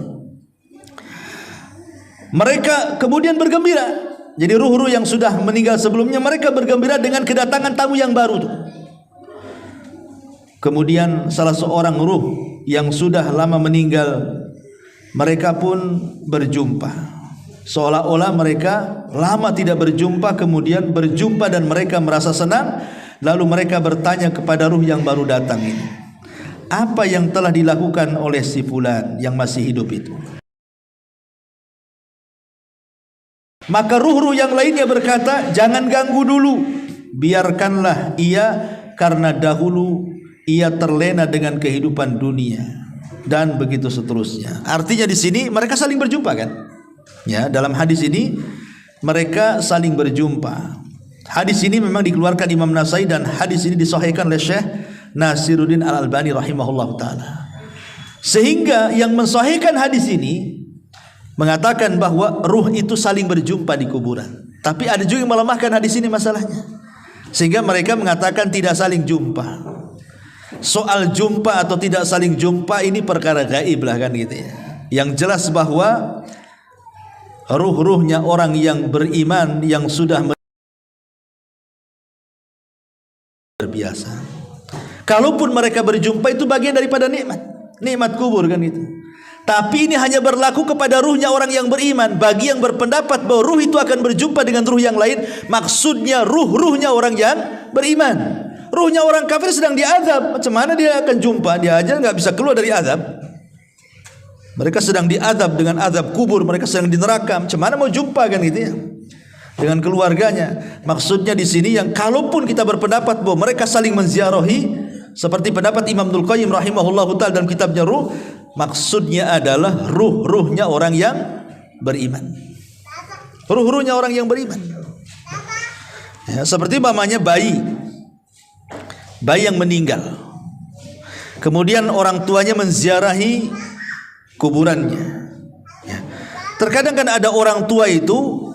Mereka kemudian bergembira. Jadi ruh-ruh yang sudah meninggal sebelumnya, mereka bergembira dengan kedatangan tamu yang baru tuh. Kemudian salah seorang ruh yang sudah lama meninggal, mereka pun berjumpa. Seolah-olah mereka lama tidak berjumpa, kemudian berjumpa dan mereka merasa senang. Lalu mereka bertanya kepada ruh yang baru datang ini, apa yang telah dilakukan oleh si fulan yang masih hidup itu? Maka ruh-ruh yang lainnya berkata, jangan ganggu dulu, biarkanlah ia, karena dahulu ia terlena dengan kehidupan dunia, dan begitu seterusnya. Artinya di sini mereka saling berjumpa kan? Ya, dalam hadis ini mereka saling berjumpa. Hadis ini memang dikeluarkan Imam Nasai dan hadis ini disahihkan oleh Syekh Nasiruddin Al-Albani rahimahullah taala. Sehingga yang mensahihkan hadis ini mengatakan bahwa ruh itu saling berjumpa di kuburan. Tapi ada juga yang melemahkan hadis ini masalahnya, sehingga mereka mengatakan tidak saling jumpa. Soal jumpa atau tidak saling jumpa ini perkara gaib lah kan gitu ya. Yang jelas bahwa ruh-ruhnya orang yang beriman yang sudah berbiasa, kalaupun mereka berjumpa itu bagian daripada nikmat kubur kan gitu. Tapi ini hanya berlaku kepada ruhnya orang yang beriman. Bagi yang berpendapat bahwa ruh itu akan berjumpa dengan ruh yang lain, maksudnya ruhnya orang yang beriman. Ruhnya orang kafir sedang diazab, macam mana dia akan jumpa? Dia aja nggak bisa keluar dari azab. Mereka sedang diazab dengan azab kubur, mereka sedang di neraka, macam mana mau jumpa kan gitu ya dengan keluarganya. Maksudnya di sini yang kalaupun kita berpendapat bahwa mereka saling menziarahi, seperti pendapat Imam Ibnul Qayyim rahimahullahu taala dalam kitabnya Ruh, maksudnya adalah ruhnya orang yang beriman. Ruhnya orang yang beriman. Ya, seperti mamanya bayi yang meninggal. Kemudian orang tuanya menziarahi kuburannya. Ya. Terkadang kan ada orang tua itu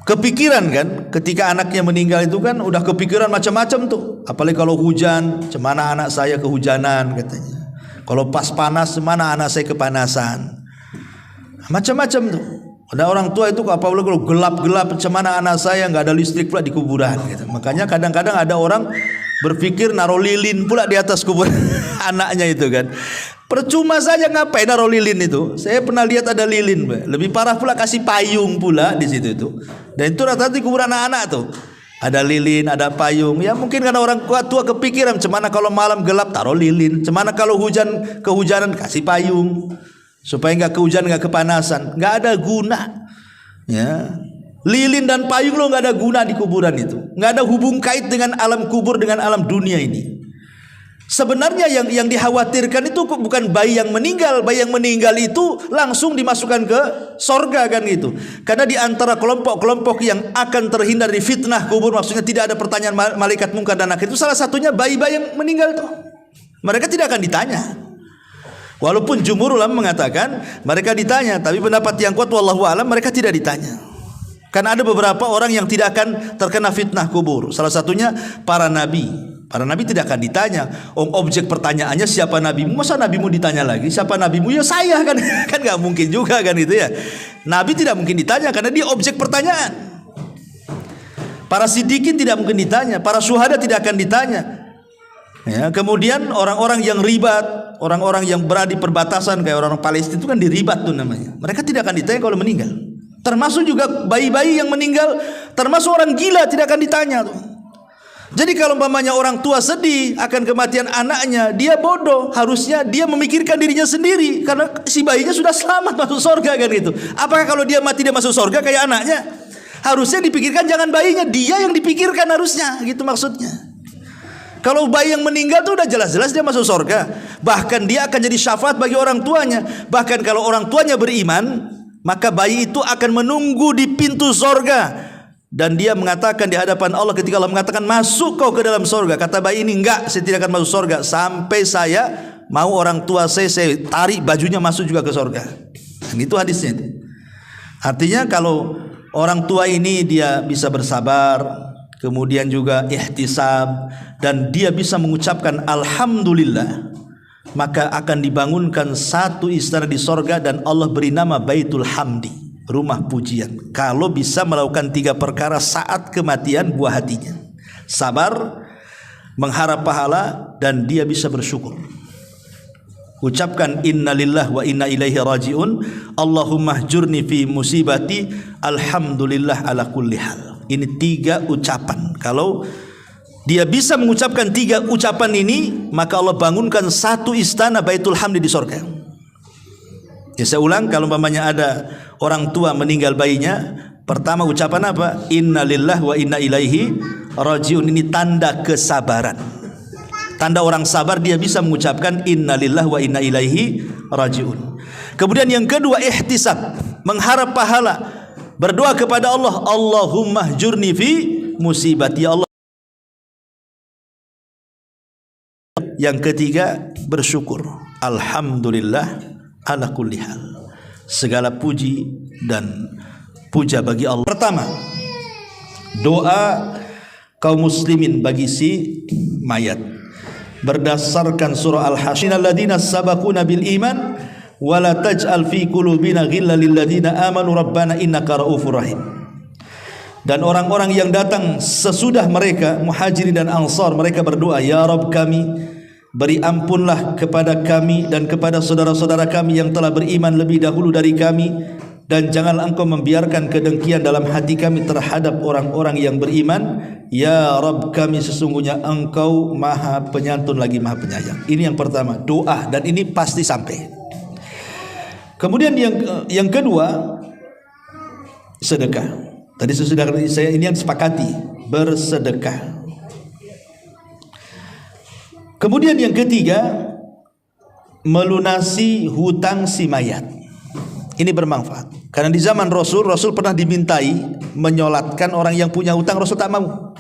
kepikiran kan, ketika anaknya meninggal itu kan udah kepikiran macam-macam tuh. Apalagi kalau hujan, cemana anak saya kehujanan katanya. Kalau pas panas, mana anak saya kepanasan. Macam-macam tuh. Ada orang tua itu apalagi kalau gelap-gelap, cemana anak saya nggak ada listrik pula di kuburan gitu. Makanya kadang-kadang ada orang berpikir naruh lilin pula di atas kuburan anaknya itu kan. Percuma saja, ngapain naruh lilin itu? Saya pernah lihat ada lilin, lebih parah pula kasih payung pula di situ itu. Dan itu rata-rata di kuburan anak-anak tuh. Ada lilin, ada payung. Ya mungkin karena orang tua kepikiran, cemana kalau malam gelap taruh lilin, cemana kalau kehujanan kasih payung supaya nggak kehujanan, nggak kepanasan. Nggak ada guna. Ya, lilin dan payung lo nggak ada guna di kuburan itu, nggak ada hubung kait dengan alam kubur, dengan alam dunia ini. Sebenarnya yang dikhawatirkan itu bukan bayi yang meninggal. Bayi yang meninggal itu langsung dimasukkan ke sorga kan gitu. Karena di antara kelompok-kelompok yang akan terhindar dari fitnah kubur, maksudnya tidak ada pertanyaan malaikat mungkar dan nakir, itu salah satunya bayi-bayi yang meninggal itu. Mereka tidak akan ditanya. Walaupun jumhur ulama mengatakan mereka ditanya, tapi pendapat yang kuat wallahu alam mereka tidak ditanya. Karena ada beberapa orang yang tidak akan terkena fitnah kubur. Salah satunya para nabi. Para nabi tidak akan ditanya. Objek pertanyaannya siapa nabimu? Masa nabimu ditanya lagi? Siapa nabimu? Ya saya kan. Kan nggak mungkin juga kan itu ya. Nabi tidak mungkin ditanya karena dia objek pertanyaan. Para siddiqin tidak mungkin ditanya. Para syuhada tidak akan ditanya. Ya, kemudian orang-orang yang ribat, orang-orang yang berada di perbatasan kayak orang Palestina itu kan diribat tuh namanya. Mereka tidak akan ditanya kalau meninggal. Termasuk juga bayi-bayi yang meninggal, termasuk orang gila tidak akan ditanya tuh. Jadi kalau umpamanya orang tua sedih akan kematian anaknya, dia bodoh, harusnya dia memikirkan dirinya sendiri karena si bayinya sudah selamat masuk surga kan gitu. Apakah kalau dia mati dia masuk surga kayak anaknya? Harusnya dipikirkan jangan bayinya, dia yang dipikirkan harusnya, gitu maksudnya. Kalau bayi yang meninggal itu udah jelas-jelas dia masuk surga. Bahkan dia akan jadi syafaat bagi orang tuanya. Bahkan kalau orang tuanya beriman, maka bayi itu akan menunggu di pintu surga. Dan dia mengatakan di hadapan Allah ketika Allah mengatakan masuk kau ke dalam surga. Kata bayi ini enggak, saya tidak akan masuk surga sampai saya mau orang tua saya tarik bajunya masuk juga ke surga. Dan itu hadisnya itu. Artinya kalau orang tua ini dia bisa bersabar, kemudian juga ihtisab, dan dia bisa mengucapkan alhamdulillah, maka akan dibangunkan satu istana di sorga dan Allah beri nama Baitul Hamdi, rumah pujian. Kalau bisa melakukan 3 perkara saat kematian buah hatinya: sabar, mengharap pahala, dan dia bisa bersyukur. Ucapkan innalillah wa inna ilaihi rajiun, Allahumma hjurni fi musibati, alhamdulillah ala kulli hal. Ini 3 ucapan. Kalau dia bisa mengucapkan 3 ucapan ini, maka Allah bangunkan satu istana Baitul Hamdi di surga. Ya, saya ulang, kalau umpamanya ada orang tua meninggal bayinya, pertama ucapan apa? Innalillah wa inna ilaihi rajiun. Ini tanda kesabaran. Tanda orang sabar, dia bisa mengucapkan innalillah wa inna ilaihi rajiun. Kemudian yang kedua ihtisab, mengharap pahala. Berdoa kepada Allah, Allahumma hjurni fi musibati, ya Allah. Yang ketiga bersyukur, alhamdulillah ala kulli hal. Segala puji dan puja bagi Allah. Pertama, doa kaum muslimin bagi si mayat berdasarkan surah Al-Hasyr, alladzina sabaquna bil iman wala taj'al fi qulubina ghillan lil ladzina amanu rabbana innaka raufur rahim. Dan orang-orang yang datang sesudah mereka, muhajirin dan ansar, mereka berdoa, ya Rabb kami, beri ampunlah kepada kami dan kepada saudara-saudara kami yang telah beriman lebih dahulu dari kami, dan janganlah engkau membiarkan kedengkian dalam hati kami terhadap orang-orang yang beriman. Ya Rabb kami, sesungguhnya engkau maha penyantun lagi maha penyayang. Ini yang pertama, doa, dan ini pasti sampai. Kemudian yang kedua, sedekah. Tadi sudah saya ini yang sepakati, bersedekah. Kemudian yang ketiga, melunasi hutang si mayat. Ini bermanfaat. Karena di zaman Rasul pernah dimintai menyolatkan orang yang punya hutang, Rasul tak mau.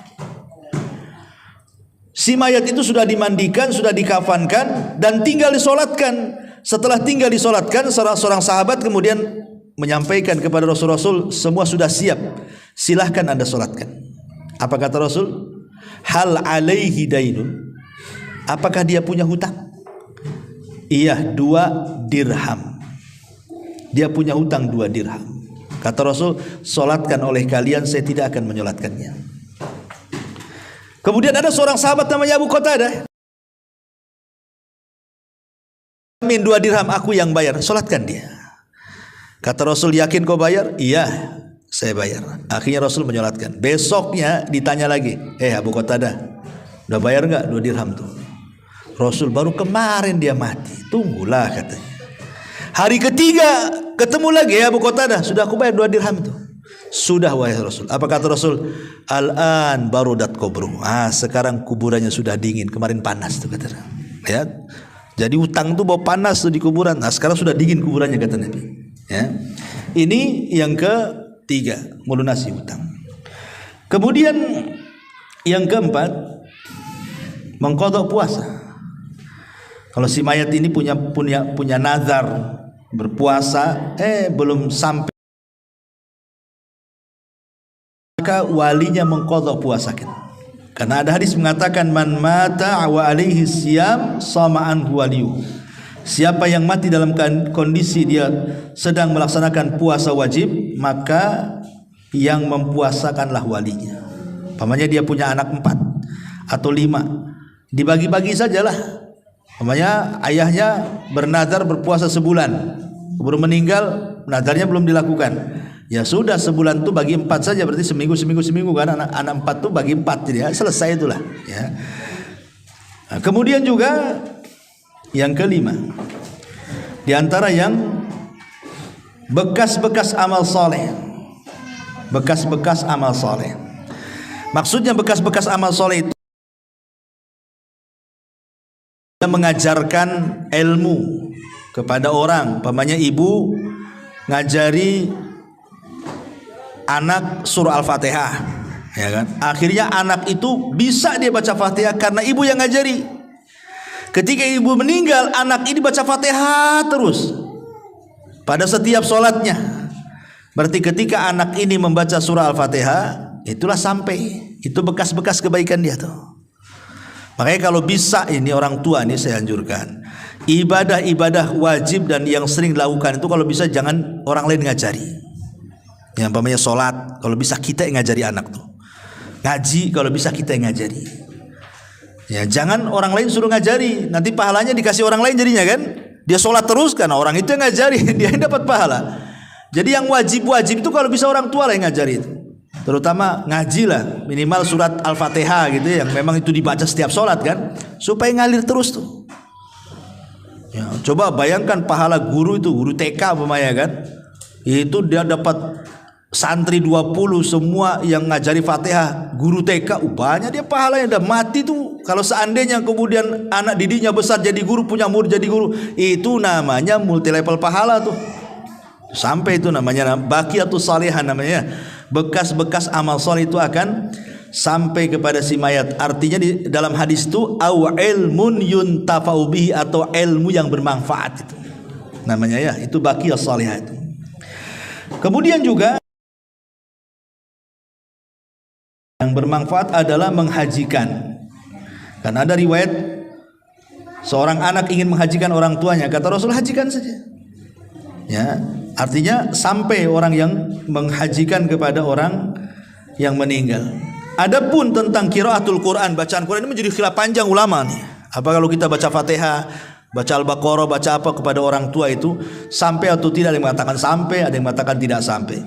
Si mayat itu sudah dimandikan, sudah dikafankan, dan tinggal disolatkan. Setelah tinggal disolatkan, seorang sahabat kemudian menyampaikan kepada Rasul, semua sudah siap, silahkan anda solatkan. Apa kata Rasul? Hal alaihi dainun, apakah dia punya hutang? Iya, 2 dirham. Dia punya hutang 2 dirham. Kata Rasul, solatkan oleh kalian, saya tidak akan menyolatkannya. Kemudian ada seorang sahabat namanya Abu Qatadah, min 2 dirham, aku yang bayar, solatkan dia. Kata Rasul, yakin kau bayar? Iya, saya bayar. Akhirnya Rasul menyolatkan. Besoknya ditanya lagi, Abu Qatadah, udah bayar enggak 2 dirham tuh? Rasul, baru kemarin dia mati. Tunggulah katanya. Hari ketiga ketemu lagi, Abu Qatadah, sudah aku bayar 2 dirham tuh. Sudah wahai Rasul. Apa kata Rasul? Al-an barudat kubru. Sekarang kuburannya sudah dingin. Kemarin panas tuh kata. Ya. Jadi utang tuh bawa panas tuh di kuburan. Sekarang sudah dingin kuburannya kata Nabi. Ya. Ini yang ketiga, melunasi utang. Kemudian yang keempat, mengqadha puasa. Kalau si mayat ini punya nazar berpuasa, belum sampai, maka walinya mengqadha puasa kita. Karena ada hadis mengatakan man mata wa alaihi siyam sama anhu waliyu. Siapa yang mati dalam kondisi dia sedang melaksanakan puasa wajib, maka yang mempuasakanlah walinya. Pamannya dia punya anak 4 atau 5, dibagi-bagi sajalah. Pamannya ayahnya bernazar berpuasa sebulan, baru meninggal, nazarnya belum dilakukan. Ya sudah, sebulan tuh bagi 4 saja, berarti seminggu kan, anak 4 tuh bagi 4, jadi selesai itulah ya. Kemudian juga yang kelima, di antara yang bekas-bekas amal soleh. Bekas-bekas amal soleh, maksudnya bekas-bekas amal soleh itu mengajarkan ilmu kepada orang. Pamannya ibu ngajari anak surah Al-Fatihah, ya kan? Akhirnya anak itu bisa dia baca Fatihah karena ibu yang ngajari. Ketika ibu meninggal, anak ini baca Fatihah terus pada setiap sholatnya. Berarti ketika anak ini membaca surah Al-Fatihah, itulah sampai, itu bekas-bekas kebaikan dia tuh. Makanya kalau bisa ini orang tua ini saya anjurkan, ibadah-ibadah wajib dan yang sering dilakukan itu kalau bisa jangan orang lain ngajari. Yang umpamanya sholat, kalau bisa kita yang ngajari anak tuh. Ngaji, kalau bisa kita yang ngajari. Ya, jangan orang lain suruh ngajari, nanti pahalanya dikasih orang lain jadinya kan. Dia sholat terus karena orang itu yang ngajari, dia yang dapat pahala. Jadi yang wajib-wajib itu kalau bisa orang tua lah yang ngajari itu. Terutama ngaji lah, minimal surat Al-Fatihah gitu yang memang itu dibaca setiap sholat kan, supaya ngalir terus tuh. Ya, coba bayangkan pahala guru itu, guru TK umpamanya kan, itu dia dapat santri 20 semua yang ngajari Fatihah, guru TK banyak dia pahalanya, udah mati tuh. Kalau seandainya kemudian anak didiknya besar jadi guru, punya murid jadi guru, itu namanya multi level pahala tuh. Sampai itu namanya baqiyatus salihah, namanya bekas-bekas amal soleh itu akan sampai kepada si mayat. Artinya di dalam hadis itu au ilmun yuntafa'u bihi, atau ilmu yang bermanfaat itu namanya ya, itu baqiyas salihah itu. Kemudian juga yang bermanfaat adalah menghajikan. Karena ada riwayat seorang anak ingin menghajikan orang tuanya, kata Rasul, hajikan saja. Ya, artinya sampai orang yang menghajikan kepada orang yang meninggal. Adapun tentang qiraatul Quran, bacaan Quran ini menjadi khilaf panjang ulama nih. Apa kalau kita baca Fatihah, baca Al-Baqarah, baca apa kepada orang tua itu sampai atau tidak? Ada yang mengatakan sampai, ada yang mengatakan tidak sampai.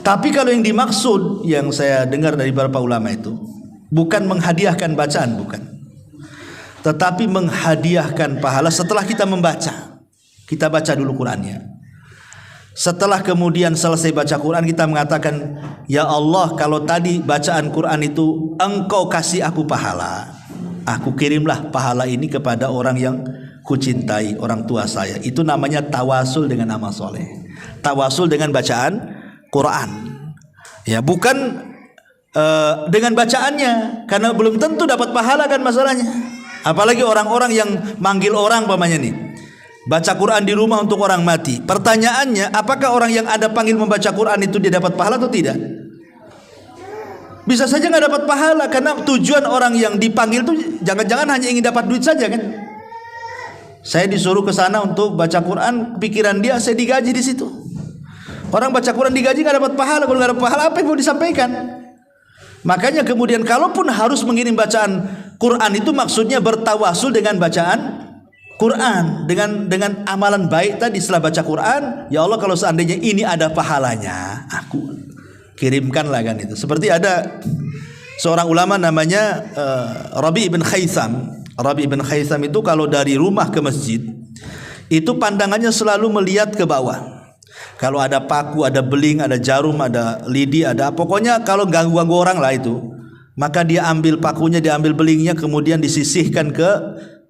Tapi kalau yang dimaksud yang saya dengar dari beberapa ulama itu bukan menghadiahkan bacaan, bukan, tetapi menghadiahkan pahala setelah kita membaca. Kita baca dulu Qurannya. Setelah kemudian selesai baca Quran, kita mengatakan, ya Allah, kalau tadi bacaan Quran itu Engkau kasih aku pahala, aku kirimlah pahala ini kepada orang yang kucintai, orang tua saya. Itu namanya tawasul dengan amal soleh, tawasul dengan bacaan Quran. Ya, bukan dengan bacaannya, karena belum tentu dapat pahala kan masalahnya. Apalagi orang-orang yang manggil orang pamannya nih, baca Quran di rumah untuk orang mati. Pertanyaannya, apakah orang yang Anda panggil membaca Quran itu dia dapat pahala atau tidak? Bisa saja nggak dapat pahala, karena tujuan orang yang dipanggil itu jangan-jangan hanya ingin dapat duit saja kan. Saya disuruh ke sana untuk baca Quran, pikiran dia saya digaji di situ. Orang baca Quran digaji nggak dapat pahala, kalau nggak dapat pahala apa yang mau disampaikan? Makanya kemudian kalaupun harus mengirim bacaan Quran itu maksudnya bertawasul dengan bacaan Quran, dengan amalan baik tadi. Setelah baca Quran, ya Allah, kalau seandainya ini ada pahalanya, aku kirimkanlah kan itu. Seperti ada seorang ulama namanya Rabi' ibn Khaitham. Rabi' ibn Khaitham itu kalau dari rumah ke masjid itu pandangannya selalu melihat ke bawah. Kalau ada paku, ada beling, ada jarum, ada lidi, ada pokoknya kalau ganggu-ganggu orang lah itu, maka dia ambil pakunya, dia ambil belingnya, kemudian disisihkan ke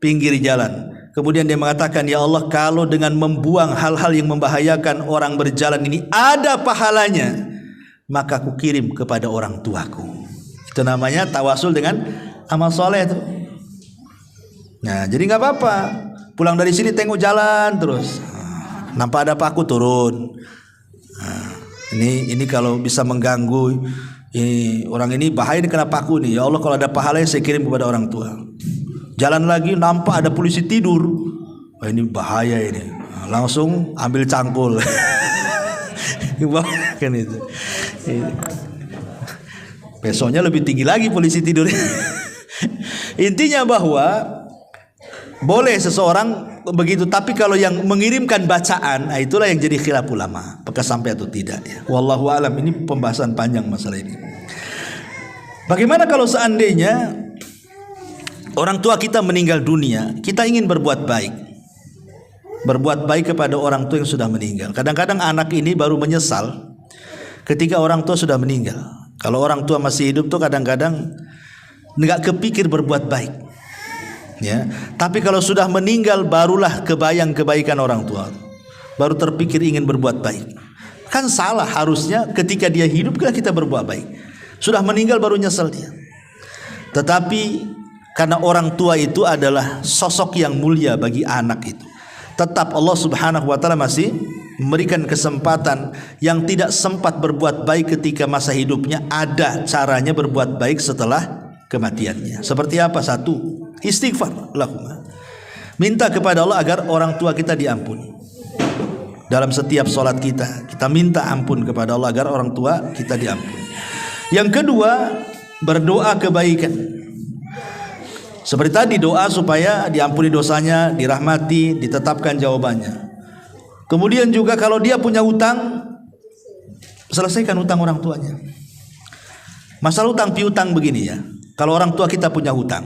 pinggir jalan. Kemudian dia mengatakan, ya Allah, kalau dengan membuang hal-hal yang membahayakan orang berjalan ini ada pahalanya, maka aku kirim kepada orang tuaku. Itu namanya tawasul dengan amal soleh itu. Nah, jadi nggak apa-apa. Pulang dari sini tengok jalan terus, nampak ada paku turun. Nah, ini kalau bisa mengganggu ini orang ini bahaya, ini kena paku nih. Ya Allah, kalau ada pahalanya saya kirim kepada orang tua. Jalan lagi nampak ada polisi tidur. Wah, ini bahaya ini. Nah, langsung ambil cangkul. Kan itu. Besoknya lebih tinggi lagi polisi tidur. Intinya bahwa boleh seseorang begitu, tapi kalau yang mengirimkan bacaan, nah itulah yang jadi khilaf ulama, apakah sampai atau tidak ya. Wallahu alam, ini pembahasan panjang masalah ini. Bagaimana kalau seandainya orang tua kita meninggal dunia, kita ingin berbuat baik. Berbuat baik kepada orang tua yang sudah meninggal. Kadang-kadang anak ini baru menyesal ketika orang tua sudah meninggal. Kalau orang tua masih hidup tuh kadang-kadang nggak kepikir berbuat baik. Ya, tapi kalau sudah meninggal barulah kebayang kebaikan orang tua, baru terpikir ingin berbuat baik. Kan salah, harusnya ketika dia hidup kita berbuat baik. Sudah meninggal baru nyesel dia. Tetapi karena orang tua itu adalah sosok yang mulia bagi anak itu, tetap Allah Subhanahu wa taala masih memberikan kesempatan yang tidak sempat berbuat baik ketika masa hidupnya, ada caranya berbuat baik setelah kematiannya. Seperti apa? Satu, istighfar, lakukan. Minta kepada Allah agar orang tua kita diampuni. Dalam setiap sholat kita minta ampun kepada Allah agar orang tua kita diampuni. Yang kedua, berdoa kebaikan. Seperti tadi, doa supaya diampuni dosanya, dirahmati, ditetapkan jawabannya. Kemudian juga kalau dia punya hutang, selesaikan hutang orang tuanya. Masalah hutang piutang begini ya. Kalau orang tua kita punya hutang,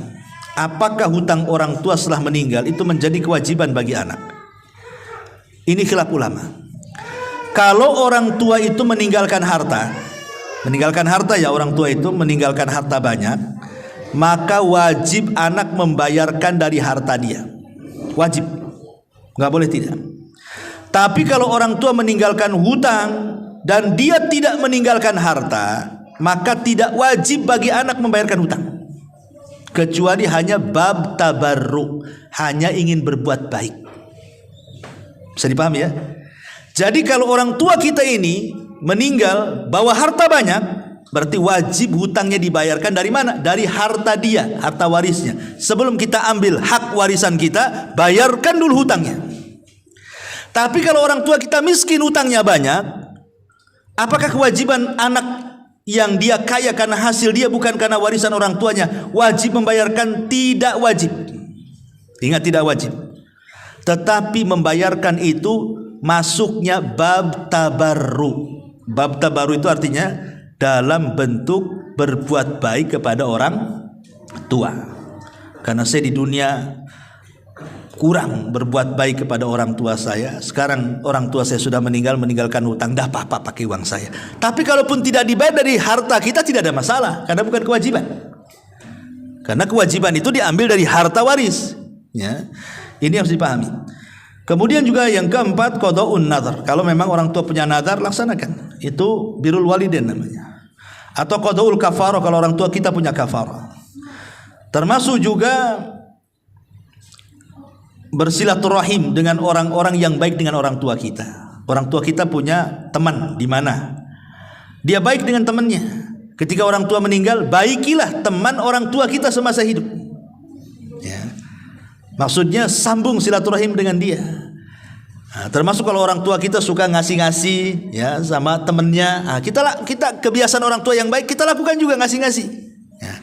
apakah hutang orang tua setelah meninggal itu menjadi kewajiban bagi anak? Ini khilaf ulama. Kalau orang tua itu meninggalkan harta ya, orang tua itu meninggalkan harta banyak, maka wajib anak membayarkan dari harta dia. Wajib, nggak boleh tidak. Tapi kalau orang tua meninggalkan hutang dan dia tidak meninggalkan harta, maka tidak wajib bagi anak membayarkan hutang, kecuali hanya bab tabarruk, hanya ingin berbuat baik. Bisa dipahami ya? Jadi kalau orang tua kita ini meninggal bawa harta banyak, berarti wajib hutangnya dibayarkan dari mana? Dari harta dia, harta warisnya. Sebelum kita ambil hak warisan kita, bayarkan dulu hutangnya. Tapi kalau orang tua kita miskin, hutangnya banyak, apakah kewajiban anak yang dia kaya karena hasil dia, bukan karena warisan orang tuanya, wajib membayarkan? Tidak wajib. Ingat, tidak wajib. Tetapi membayarkan itu masuknya bab tabarru. Bab tabarru itu artinya dalam bentuk berbuat baik kepada orang tua. Karena saya di dunia kurang berbuat baik kepada orang tua saya. Sekarang orang tua saya sudah meninggalkan hutang, dah apa-apa pakai uang saya. Tapi kalaupun tidak dibayar dari harta kita, tidak ada masalah, karena bukan kewajiban. Karena kewajiban itu diambil dari harta waris. Ya, ini harus dipahami. Kemudian juga yang keempat, qadaun nadhar. Kalau memang orang tua punya nadhar, laksanakan. Itu birrul walidain namanya. Atau qadaul kafarah kalau orang tua kita punya kafarah. Termasuk juga bersilaturahim dengan orang-orang yang baik dengan orang tua kita. Orang tua kita punya teman di mana dia baik dengan temannya. Ketika orang tua meninggal, baikilah teman orang tua kita semasa hidup. Ya. Maksudnya sambung silaturahim dengan dia. Nah, termasuk kalau orang tua kita suka ngasih-ngasih ya sama temennya, nah, kita kebiasaan orang tua yang baik kita lakukan juga, ngasih-ngasih. Ya.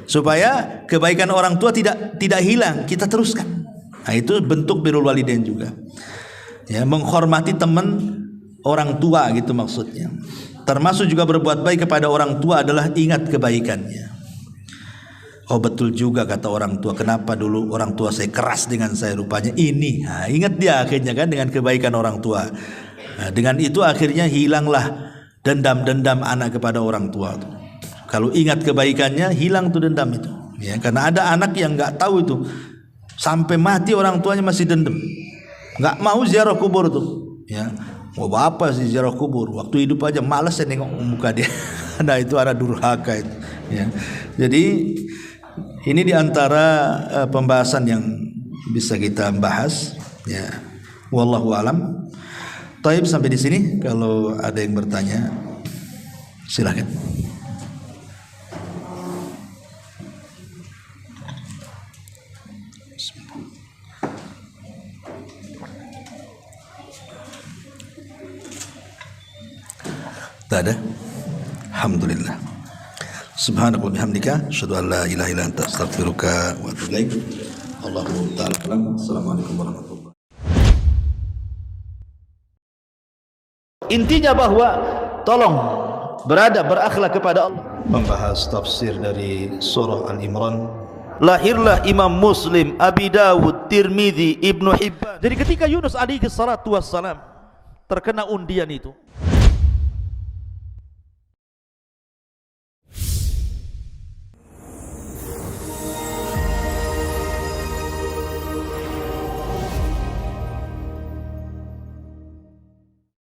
Supaya kebaikan orang tua tidak hilang, kita teruskan. Nah, itu bentuk birrul walidain juga. Ya, menghormati teman orang tua gitu maksudnya. Termasuk juga berbuat baik kepada orang tua adalah ingat kebaikannya. Oh betul juga kata orang tua, kenapa dulu orang tua saya keras dengan saya, rupanya ini. Nah, ingat dia akhirnya kan dengan kebaikan orang tua. Nah, dengan itu akhirnya hilanglah dendam-dendam anak kepada orang tua itu. Kalau ingat kebaikannya, hilang tuh dendam itu. Ya, karena ada anak yang nggak tahu itu, sampai mati orang tuanya masih dendam, nggak mau ziarah kubur tuh. Ya, mau apa sih ziarah kubur? Waktu hidup aja malas saya nengok muka dia. Nah itu anak durhaka itu. Ya, jadi ini diantara pembahasan yang bisa kita bahas. Ya, wallahu alam. Taib sampai di sini. Kalau ada yang bertanya, silakan. Tak ada. Alhamdulillah. Subhanallah bihamdika, asyhadu an la ilaha illa anta, astaghfiruka wa atubu ilaik. Allahu ta'ala alam. Assalamualaikum warahmatullahi wabarakatuh. Intinya bahwa tolong berakhlak kepada Allah. Membahas tafsir dari surah Al-Imran. Lahirlah Imam Muslim, Abi Dawud, Tirmidzi, Ibnu Hibban. Jadi ketika Yunus alaihi salatu wassalam terkena undian itu,